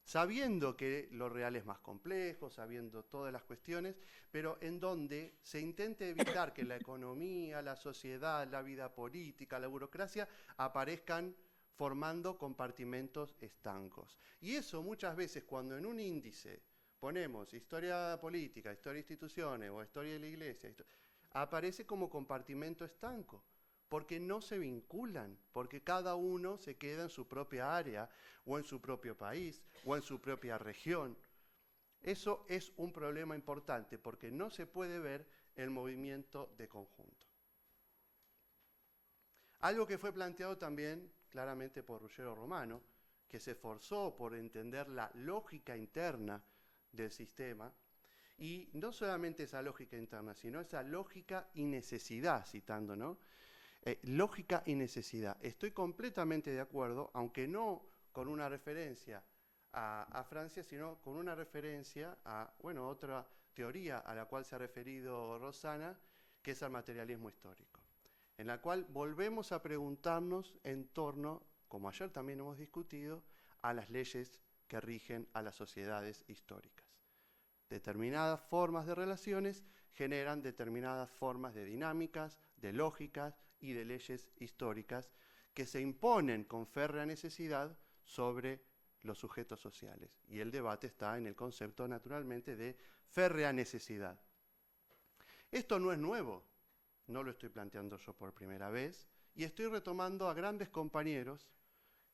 Speaker 2: Sabiendo que lo real es más complejo, sabiendo todas las cuestiones, pero en donde se intente evitar que la economía, la sociedad, la vida política, la burocracia aparezcan formando compartimentos estancos. Y eso muchas veces cuando en un índice ponemos historia política, historia de instituciones o historia de la iglesia, aparece como compartimento estanco, porque no se vinculan, porque cada uno se queda en su propia área, o en su propio país, o en su propia región. Eso es un problema importante, porque no se puede ver el movimiento de conjunto. Algo que fue planteado también claramente por Ruggiero Romano, que se esforzó por entender la lógica interna del sistema, y no solamente esa lógica interna, sino esa lógica y necesidad, citando, ¿no? Lógica y necesidad. Estoy completamente de acuerdo, aunque no con una referencia a Francia, sino con una referencia a, otra teoría a la cual se ha referido Rosana, que es el materialismo histórico, en la cual volvemos a preguntarnos en torno, como ayer también hemos discutido, a las leyes que rigen a las sociedades históricas. Determinadas formas de relaciones generan determinadas formas de dinámicas, de lógicas y de leyes históricas que se imponen con férrea necesidad sobre los sujetos sociales. Y el debate está en el concepto, naturalmente, de férrea necesidad. Esto no es nuevo, no lo estoy planteando yo por primera vez, y estoy retomando a grandes compañeros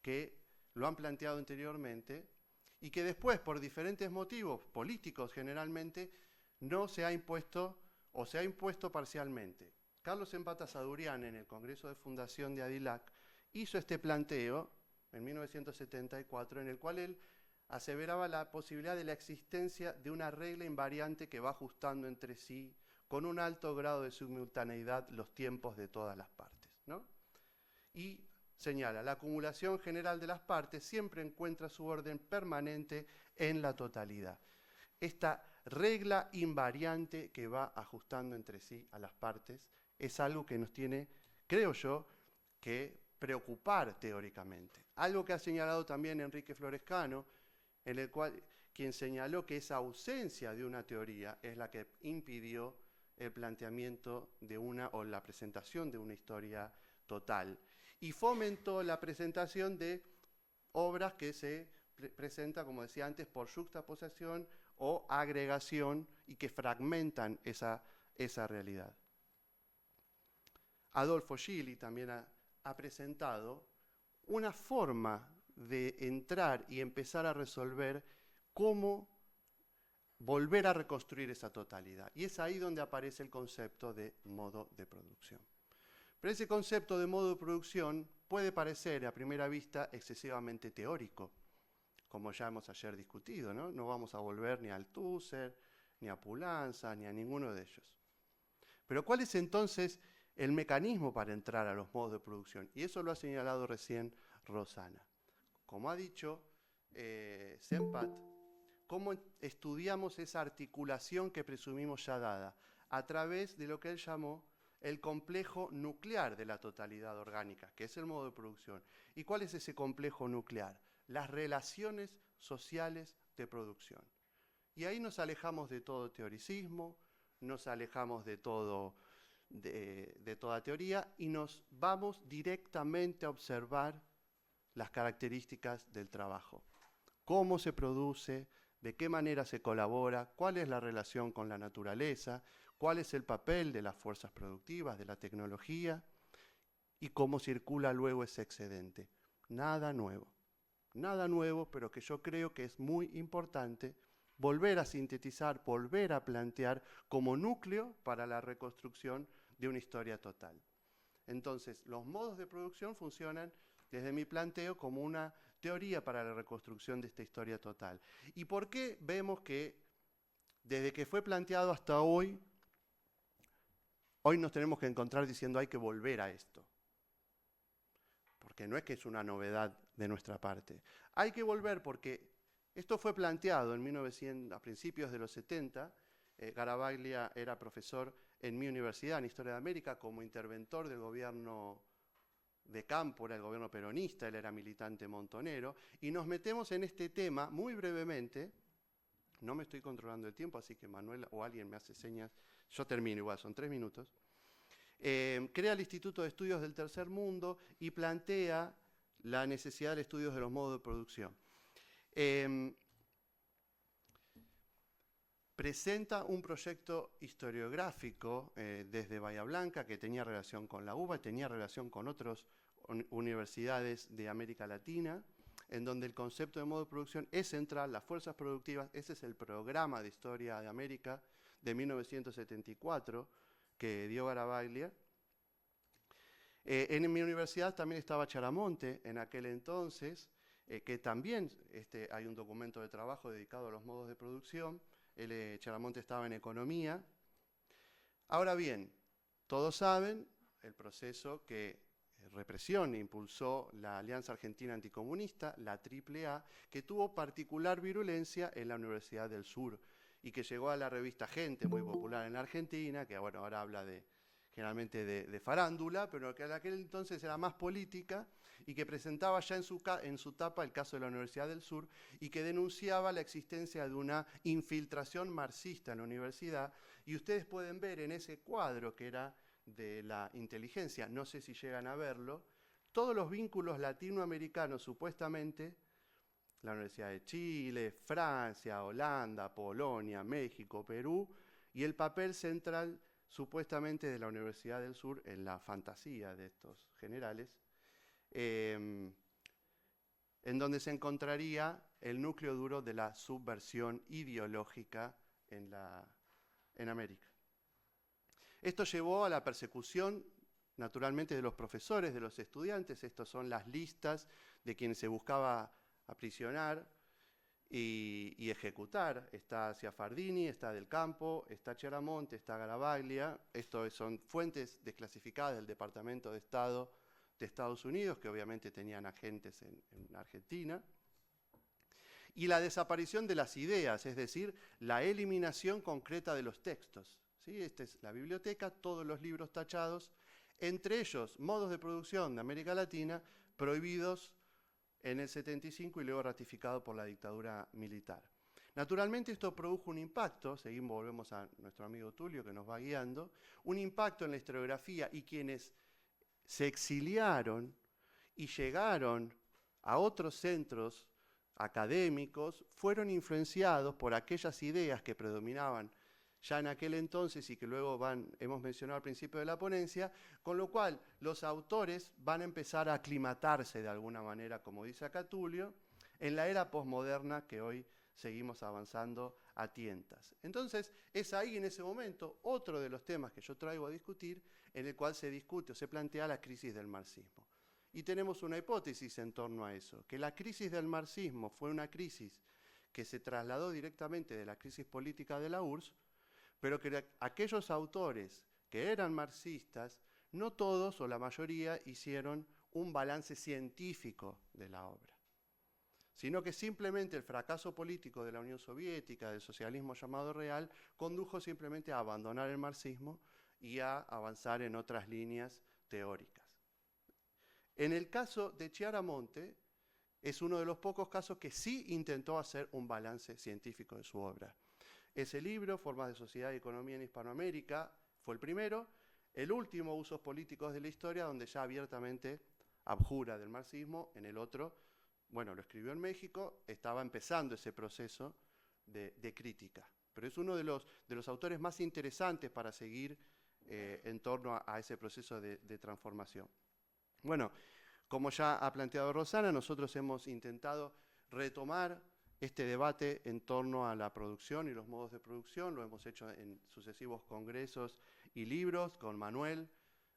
Speaker 2: que lo han planteado anteriormente y que después, por diferentes motivos políticos generalmente, no se ha impuesto o se ha impuesto parcialmente. Carlos Empata Sadurian, en el Congreso de Fundación de ADILAC, hizo este planteo en 1974, en el cual él aseveraba la posibilidad de la existencia de una regla invariante que va ajustando entre sí, con un alto grado de simultaneidad, los tiempos de todas las partes, ¿no? Y señala, la acumulación general de las partes siempre encuentra su orden permanente en la totalidad. Esta regla invariante que va ajustando entre sí a las partes es algo que nos tiene, creo yo, que preocupar teóricamente. Algo que ha señalado también Enrique Florescano, en el cual quien señaló que esa ausencia de una teoría es la que impidió el planteamiento de o la presentación de una historia total, y fomentó la presentación de obras que se presentan, como decía antes, por juxtaposición o agregación y que fragmentan esa realidad. Adolfo Gili también ha presentado una forma de entrar y empezar a resolver cómo volver a reconstruir esa totalidad. Y es ahí donde aparece el concepto de modo de producción. Pero ese concepto de modo de producción puede parecer a primera vista excesivamente teórico, como ya hemos ayer discutido, ¿no? No vamos a volver ni a Althusser, ni a Poulanza, ni a ninguno de ellos. Pero ¿cuál es entonces el mecanismo para entrar a los modos de producción. Y eso lo ha señalado recién Rosana. Como ha dicho Sempat, ¿cómo estudiamos esa articulación que presumimos ya dada? A través de lo que él llamó el complejo nuclear de la totalidad orgánica, que es el modo de producción. ¿Y cuál es ese complejo nuclear? Las relaciones sociales de producción. Y ahí nos alejamos de todo teoricismo, nos alejamos de toda teoría y nos vamos directamente a observar las características del trabajo. Cómo se produce, de qué manera se colabora, cuál es la relación con la naturaleza, cuál es el papel de las fuerzas productivas, de la tecnología y cómo circula luego ese excedente. Nada nuevo, pero que yo creo que es muy importante volver a sintetizar, volver a plantear como núcleo para la reconstrucción de una historia total. Entonces, los modos de producción funcionan, desde mi planteo, como una teoría para la reconstrucción de esta historia total. ¿Y por qué vemos que desde que fue planteado hasta hoy nos tenemos que encontrar diciendo hay que volver a esto? Porque no es que es una novedad de nuestra parte. Hay que volver porque esto fue planteado a principios de los 70. Garavaglia era profesor en mi universidad, en Historia de América, como interventor del gobierno de campo, era el gobierno peronista, él era militante montonero, y nos metemos en este tema muy brevemente. No me estoy controlando el tiempo, así que Manuel o alguien me hace señas. Yo termino igual, son 3 minutos. Crea el Instituto de Estudios del Tercer Mundo y plantea la necesidad de estudios de los modos de producción. Presenta un proyecto historiográfico desde Bahía Blanca que tenía relación con la UBA, tenía relación con otras universidades de América Latina, en donde el concepto de modo de producción es central, las fuerzas productivas. Ese es el programa de Historia de América de 1974 que dio Garavaglia. En mi universidad también estaba Charamonte en aquel entonces, que también hay un documento de trabajo dedicado a los modos de producción. Charamonte estaba en economía. Ahora bien, todos saben el proceso que represión impulsó la Alianza Argentina Anticomunista, la AAA, que tuvo particular virulencia en la Universidad del Sur y que llegó a la revista Gente, muy popular en la Argentina, que bueno, ahora habla generalmente de farándula, pero que en aquel entonces era más política y que presentaba ya en su tapa el caso de la Universidad del Sur y que denunciaba la existencia de una infiltración marxista en la universidad. Y ustedes pueden ver en ese cuadro que era de la inteligencia, no sé si llegan a verlo, todos los vínculos latinoamericanos supuestamente, la Universidad de Chile, Francia, Holanda, Polonia, México, Perú, y el papel central supuestamente de la Universidad del Sur en la fantasía de estos generales, en donde se encontraría el núcleo duro de la subversión ideológica en América. Esto llevó a la persecución, naturalmente, de los profesores, de los estudiantes. Estas son las listas de quienes se buscaba aprisionar y ejecutar. Está Ciafardini, está Del Campo, está Charamonte, está Garavaglia. Estos son fuentes desclasificadas del Departamento de Estado de Estados Unidos, que obviamente tenían agentes en Argentina. Y la desaparición de las ideas, es decir, la eliminación concreta de los textos. ¿Sí? Esta es la biblioteca, todos los libros tachados, entre ellos modos de producción de América Latina prohibidos en el 75 y luego ratificado por la dictadura militar. Naturalmente esto produjo un impacto, volvemos a nuestro amigo Tulio que nos va guiando, un impacto en la historiografía, y quienes se exiliaron y llegaron a otros centros académicos fueron influenciados por aquellas ideas que predominaban ya en aquel entonces y que luego hemos mencionado al principio de la ponencia, con lo cual los autores van a empezar a aclimatarse de alguna manera, como dice acá Tulio, en la era posmoderna que hoy seguimos avanzando a tientas. Entonces, es ahí en ese momento otro de los temas que yo traigo a discutir, en el cual se discute o se plantea la crisis del marxismo. Y tenemos una hipótesis en torno a eso, que la crisis del marxismo fue una crisis que se trasladó directamente de la crisis política de la URSS, pero que aquellos autores que eran marxistas no todos o la mayoría hicieron un balance científico de la obra, sino que simplemente el fracaso político de la Unión Soviética, del socialismo llamado real, condujo simplemente a abandonar el marxismo y a avanzar en otras líneas teóricas. En el caso de Chiaramonte, es uno de los pocos casos que sí intentó hacer un balance científico de su obra. Ese libro, Formas de Sociedad y Economía en Hispanoamérica, fue el primero. El último, Usos Políticos de la Historia, donde ya abiertamente abjura del marxismo. En el otro, bueno, lo escribió en México, estaba empezando ese proceso de crítica. Pero es uno de los autores más interesantes para seguir en torno a ese proceso de transformación. Bueno, como ya ha planteado Rosana, nosotros hemos intentado retomar este debate en torno a la producción y los modos de producción. Lo hemos hecho en sucesivos congresos y libros, con Manuel,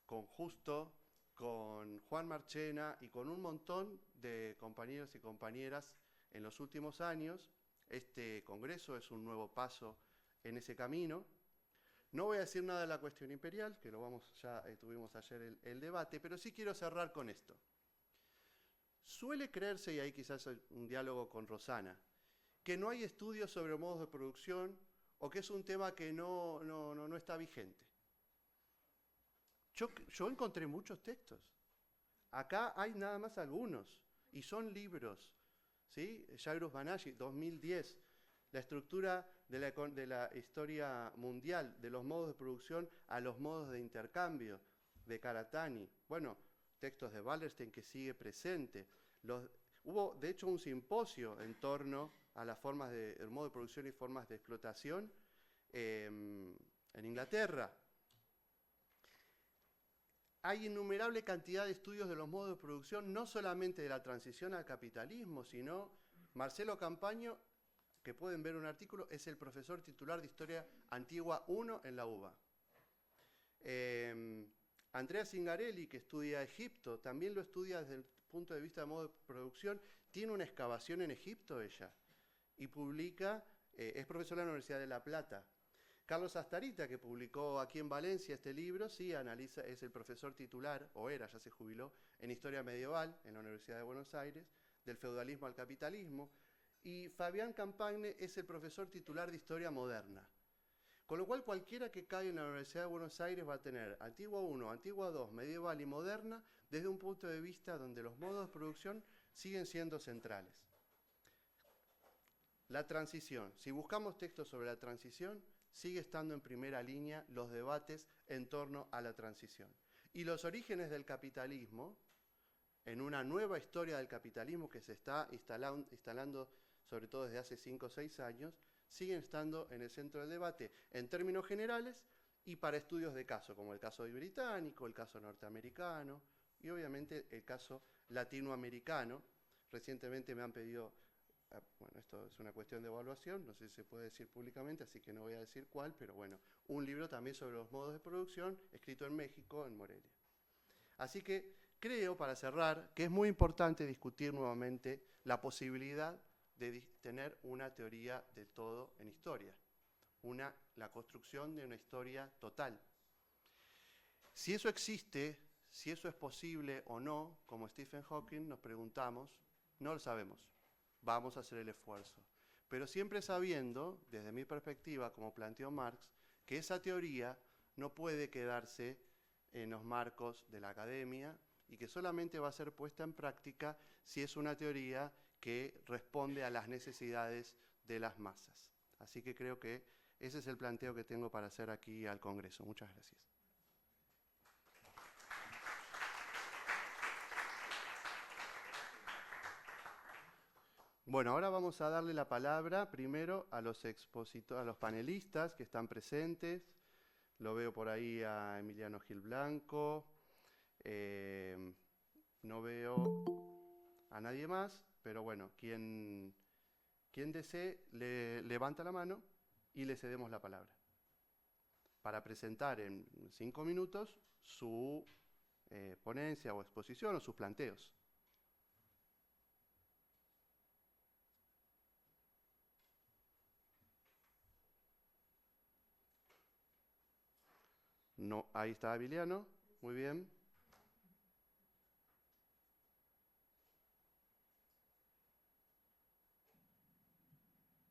Speaker 2: con Justo, con Juan Marchena y con un montón de compañeros y compañeras en los últimos años. Este congreso es un nuevo paso en ese camino. No voy a decir nada de la cuestión imperial, que ya tuvimos ayer el debate, pero sí quiero cerrar con esto. Suele creerse, y ahí quizás hay un diálogo con Rosana, que no hay estudios sobre modos de producción o que es un tema que no está vigente. Yo encontré muchos textos. Acá hay nada más algunos, y son libros. ¿Sí? Jairus Banashi, 2010, la estructura de la historia mundial, de los modos de producción a los modos de intercambio, de Karatani. Bueno, textos de Wallerstein que sigue presente. Hubo, de hecho, un simposio en torno a las formas el modo de producción y formas de explotación en Inglaterra. Hay innumerable cantidad de estudios de los modos de producción, no solamente de la transición al capitalismo, sino Marcelo Campaño, que pueden ver un artículo, es el profesor titular de Historia Antigua 1 en la UBA. Andrea Zingarelli, que estudia Egipto, también lo estudia desde el punto de vista de modo de producción. Tiene una excavación en Egipto ella y publica, es profesora de la Universidad de La Plata. Carlos Astarita, que publicó aquí en Valencia este libro, sí analiza, es el profesor titular, o era, ya se jubiló, en Historia Medieval en la Universidad de Buenos Aires, del feudalismo al capitalismo. Y Fabián Campagne es el profesor titular de Historia Moderna. Con lo cual, cualquiera que caiga en la Universidad de Buenos Aires va a tener Antigua 1, Antigua 2, Medieval y Moderna, desde un punto de vista donde los modos de producción siguen siendo centrales. La transición. Si buscamos textos sobre la transición, sigue estando en primera línea los debates en torno a la transición. Y los orígenes del capitalismo, en una nueva historia del capitalismo que se está instalando sobre todo desde hace 5 o 6 años, siguen estando en el centro del debate en términos generales y para estudios de caso, como el caso británico, el caso norteamericano y obviamente el caso latinoamericano. Recientemente me han pedido, bueno, esto es una cuestión de evaluación, no sé si se puede decir públicamente, así que no voy a decir cuál, pero bueno, un libro también sobre los modos de producción, escrito en México, en Morelia. Así que creo, para cerrar, que es muy importante discutir nuevamente la posibilidad de tener una teoría del todo en historia, la construcción de una historia total. Si eso existe, si eso es posible o no, como Stephen Hawking nos preguntamos, no lo sabemos. Vamos a hacer el esfuerzo. Pero siempre sabiendo, desde mi perspectiva, como planteó Marx, que esa teoría no puede quedarse en los marcos de la academia y que solamente va a ser puesta en práctica si es una teoría que responde a las necesidades de las masas. Así que creo que ese es el planteo que tengo para hacer aquí al Congreso. Muchas gracias. Bueno, ahora vamos a darle la palabra primero a los expositores, a los panelistas que están presentes. Lo veo por ahí a Emiliano Gil Blanco. No veo a nadie más, pero bueno, quien desee, levanta la mano y le cedemos la palabra para presentar en 5 minutos su ponencia o exposición o sus planteos. No, ahí está Emiliano. Muy bien.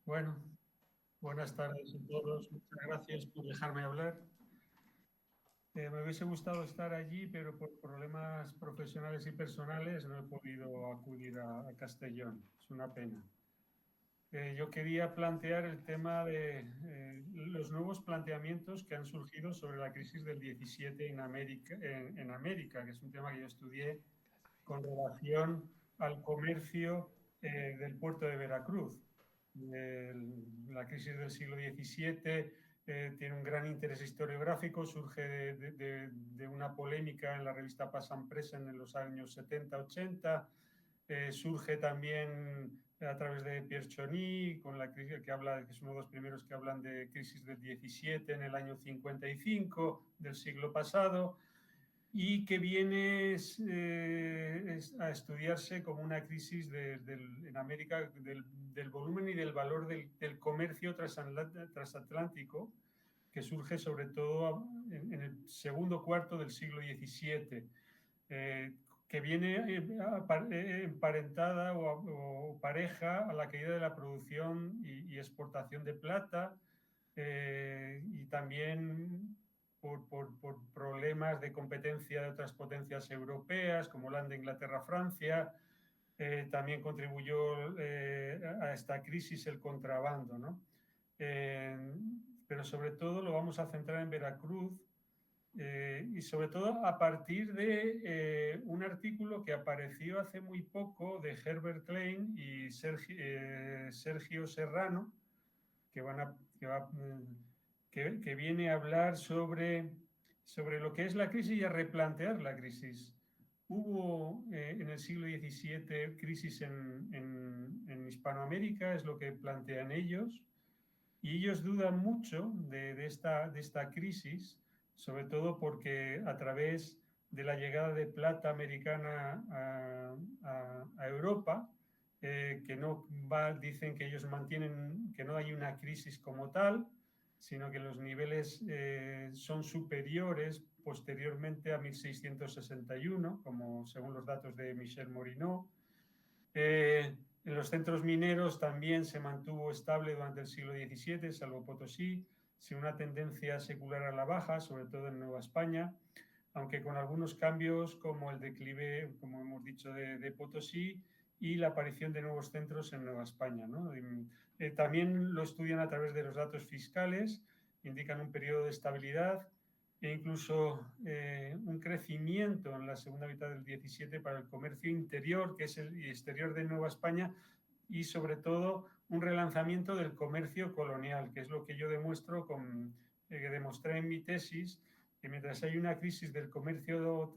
Speaker 6: Bueno, buenas tardes a todos. Muchas gracias por dejarme hablar. Me hubiese gustado estar allí, pero por problemas profesionales y personales no he podido acudir a Castellón. Es una pena. Yo quería plantear el tema de los nuevos planteamientos que han surgido sobre la crisis del 17 en América, que es un tema que yo estudié con relación al comercio del puerto de Veracruz. La crisis del siglo XVII tiene un gran interés historiográfico, surge de una polémica en la revista Pas en Present en los años 70-80, surge también a través de Pierre Chony, con la crisis que es uno de los primeros que hablan de crisis del 17 en el año 55 del siglo pasado, y que viene a estudiarse como una crisis en América del volumen y del valor del comercio transatlántico, que surge sobre todo en el segundo cuarto del siglo XVII, que viene emparentada o pareja a la caída de la producción y exportación de plata, y también por problemas de competencia de otras potencias europeas, como Holanda, Inglaterra, Francia. También contribuyó a esta crisis el contrabando, ¿no? Pero sobre todo lo vamos a centrar en Veracruz, y sobre todo a partir de un artículo que apareció hace muy poco de Herbert Klein y Sergio Serrano, que viene a hablar sobre lo que es la crisis y a replantear la crisis. Hubo en el siglo XVII crisis en Hispanoamérica, es lo que plantean ellos, y ellos dudan mucho de esta crisis, sobre todo porque a través de la llegada de plata americana a Europa, que no dicen que ellos mantienen que no hay una crisis como tal, sino que los niveles son superiores posteriormente a 1661, como según los datos de Michel Morinot. En los centros mineros también se mantuvo estable durante el siglo XVII, salvo Potosí, sin una tendencia secular a la baja, sobre todo en Nueva España, aunque con algunos cambios como el declive, como hemos dicho, de Potosí y la aparición de nuevos centros en Nueva España, ¿no? También lo estudian a través de los datos fiscales, indican un periodo de estabilidad e incluso un crecimiento en la segunda mitad del 17 para el comercio interior, que es el exterior de Nueva España, y sobre todo un relanzamiento del comercio colonial, que es lo que yo demuestro que demostré en mi tesis, que mientras hay una crisis del comercio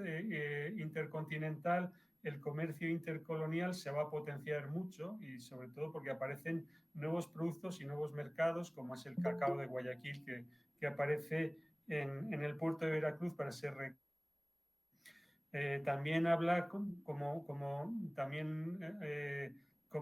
Speaker 6: intercontinental, el comercio intercolonial se va a potenciar mucho, y sobre todo porque aparecen nuevos productos y nuevos mercados, como es el cacao de Guayaquil, que aparece en el puerto de Veracruz para ser también habla como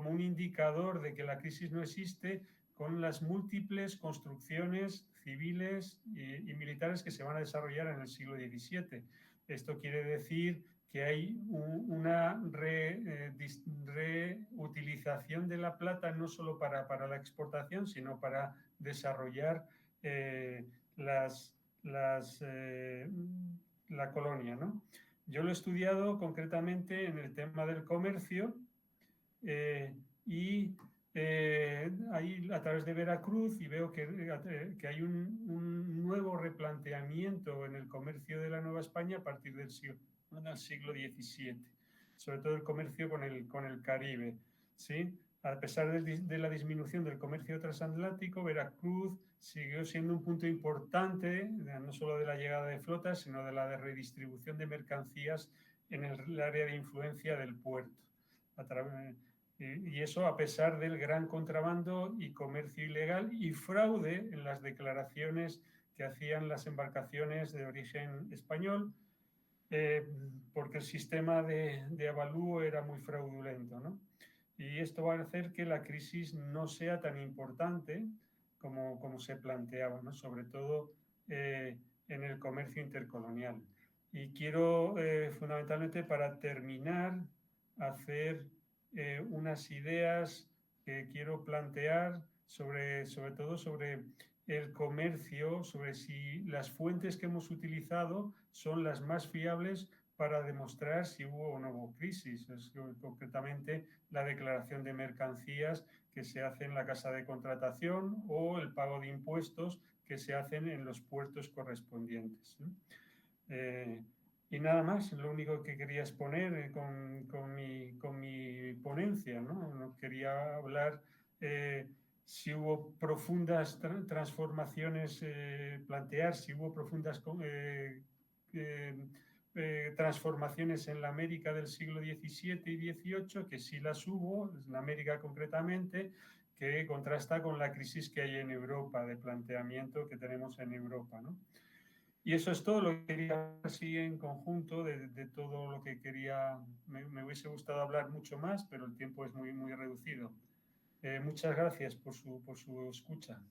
Speaker 6: un indicador de que la crisis no existe, con las múltiples construcciones civiles y militares que se van a desarrollar en el siglo XVII. Esto quiere decir que hay una reutilización de la plata no solo para la exportación, sino para desarrollar la colonia, ¿no? Yo lo he estudiado concretamente en el tema del comercio, y ahí a través de Veracruz, y veo que hay un nuevo replanteamiento en el comercio de la Nueva España a partir del siglo XVII, sobre todo el comercio con el Caribe, ¿sí? A pesar de la disminución del comercio transatlántico, Veracruz siguió siendo un punto importante, no solo de la llegada de flotas, sino de la redistribución de mercancías en el área de influencia del puerto. Y eso a pesar del gran contrabando y comercio ilegal y fraude en las declaraciones que hacían las embarcaciones de origen español, porque el sistema de avalúo era muy fraudulento, ¿no? Y esto va a hacer que la crisis no sea tan importante como se planteaba, ¿no? Sobre todo en el comercio intercolonial. Y quiero fundamentalmente para terminar hacer unas ideas que quiero plantear sobre todo sobre el comercio, sobre si las fuentes que hemos utilizado son las más fiables para demostrar si hubo o no hubo crisis. Es concretamente la declaración de mercancías que se hace en la casa de contratación o el pago de impuestos que se hacen en los puertos correspondientes. Y nada más, lo único que quería exponer con mi ponencia, ¿no? No quería hablar si hubo profundas transformaciones, plantear si hubo profundas transformaciones en la América del siglo XVII y XVIII, que sí las hubo, en América concretamente, que contrasta con la crisis que hay en Europa, de planteamiento que tenemos en Europa, ¿no? Y eso es todo lo que quería así en conjunto de todo lo que quería. Me hubiese gustado hablar mucho más, pero el tiempo es muy, muy reducido. Muchas gracias por su escucha.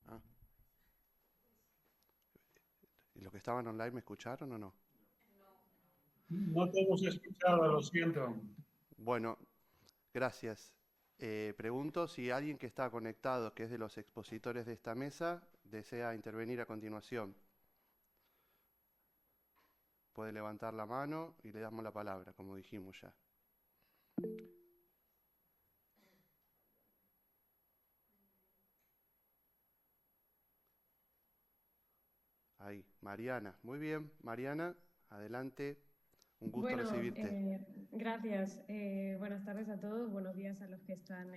Speaker 2: Ah. ¿Y los que estaban online me escucharon o no?
Speaker 6: No te hemos escuchado, lo siento.
Speaker 2: Bueno, gracias. Pregunto si alguien que está conectado, que es de los expositores de esta mesa, desea intervenir a continuación. Puede levantar la mano y le damos la palabra, como dijimos ya. Ahí, Mariana. Muy bien, Mariana, adelante. Un gusto
Speaker 7: Bueno,
Speaker 2: recibirte.
Speaker 7: gracias. Buenas tardes a todos. Buenos días a los que están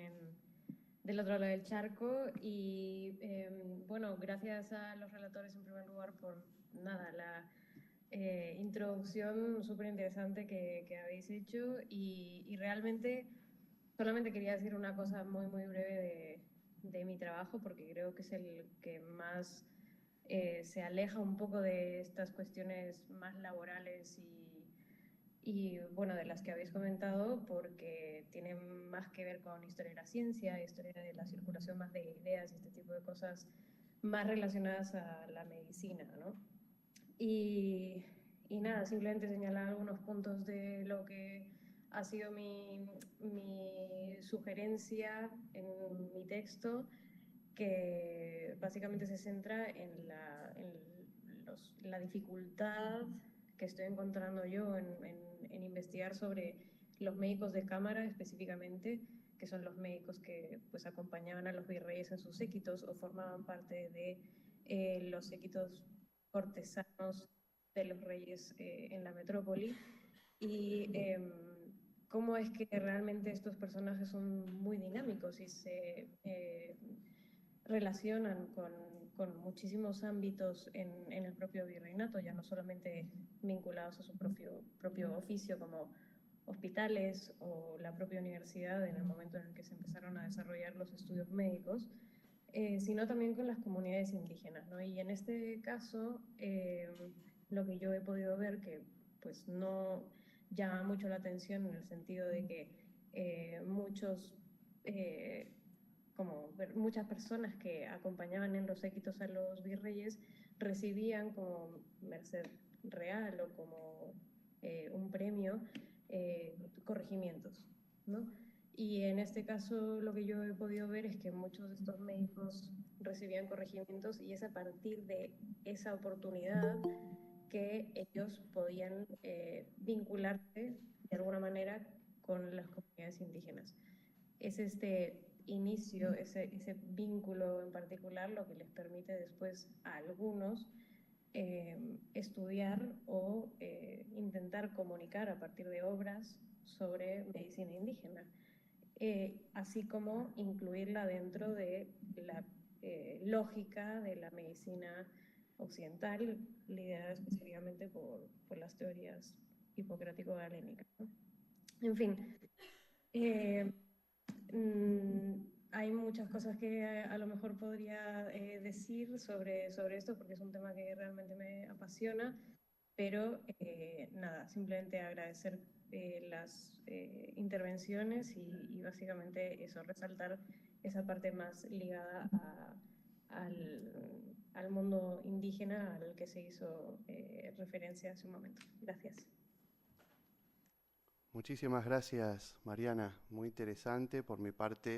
Speaker 7: del otro lado del charco. Y bueno, gracias a los relatores en primer lugar por nada, la introducción súper interesante que habéis hecho. Y realmente solamente quería decir una cosa muy, muy breve de mi trabajo, porque creo que es el que más se aleja un poco de estas cuestiones más laborales y bueno, de las que habéis comentado, porque tienen más que ver con historia de la ciencia, historia de la circulación más de ideas y este tipo de cosas más relacionadas a la medicina, ¿no? Y, y nada, simplemente señalar algunos puntos de lo que ha sido mi sugerencia en mi texto, que básicamente se centra la dificultad que estoy encontrando yo en investigar sobre los médicos de cámara específicamente, que son los médicos que pues acompañaban a los virreyes en sus séquitos o formaban parte de los séquitos cortesanos de los reyes en la metrópoli. Y cómo es que realmente estos personajes son muy dinámicos y se relacionan con muchísimos ámbitos en el propio virreinato, ya no solamente vinculados a su propio oficio como hospitales o la propia universidad en el momento en el que se empezaron a desarrollar los estudios médicos, sino también con las comunidades indígenas, ¿no? Y en este caso, lo que yo he podido ver que pues no llama mucho la atención en el sentido de que muchos como muchas personas que acompañaban en los séquitos a los virreyes recibían como merced real o como un premio corregimientos, ¿no? Y en este caso lo que yo he podido ver es que muchos de estos médicos recibían corregimientos y es a partir de esa oportunidad que ellos podían vincularse de alguna manera con las comunidades indígenas. Es este inicio, ese vínculo en particular lo que les permite después a algunos estudiar o intentar comunicar a partir de obras sobre medicina indígena. así como incluirla dentro de la lógica de la medicina occidental, liderada específicamente por las teorías hipocrático-galénicas, ¿no? En fin, hay muchas cosas que a lo mejor podría decir sobre esto, porque es un tema que realmente me apasiona, pero nada, simplemente agradecer las intervenciones y básicamente eso, resaltar esa parte más ligada al mundo indígena al que se hizo referencia hace un momento. Gracias.
Speaker 2: Muchísimas gracias, Mariana. Muy interesante. Por mi parte,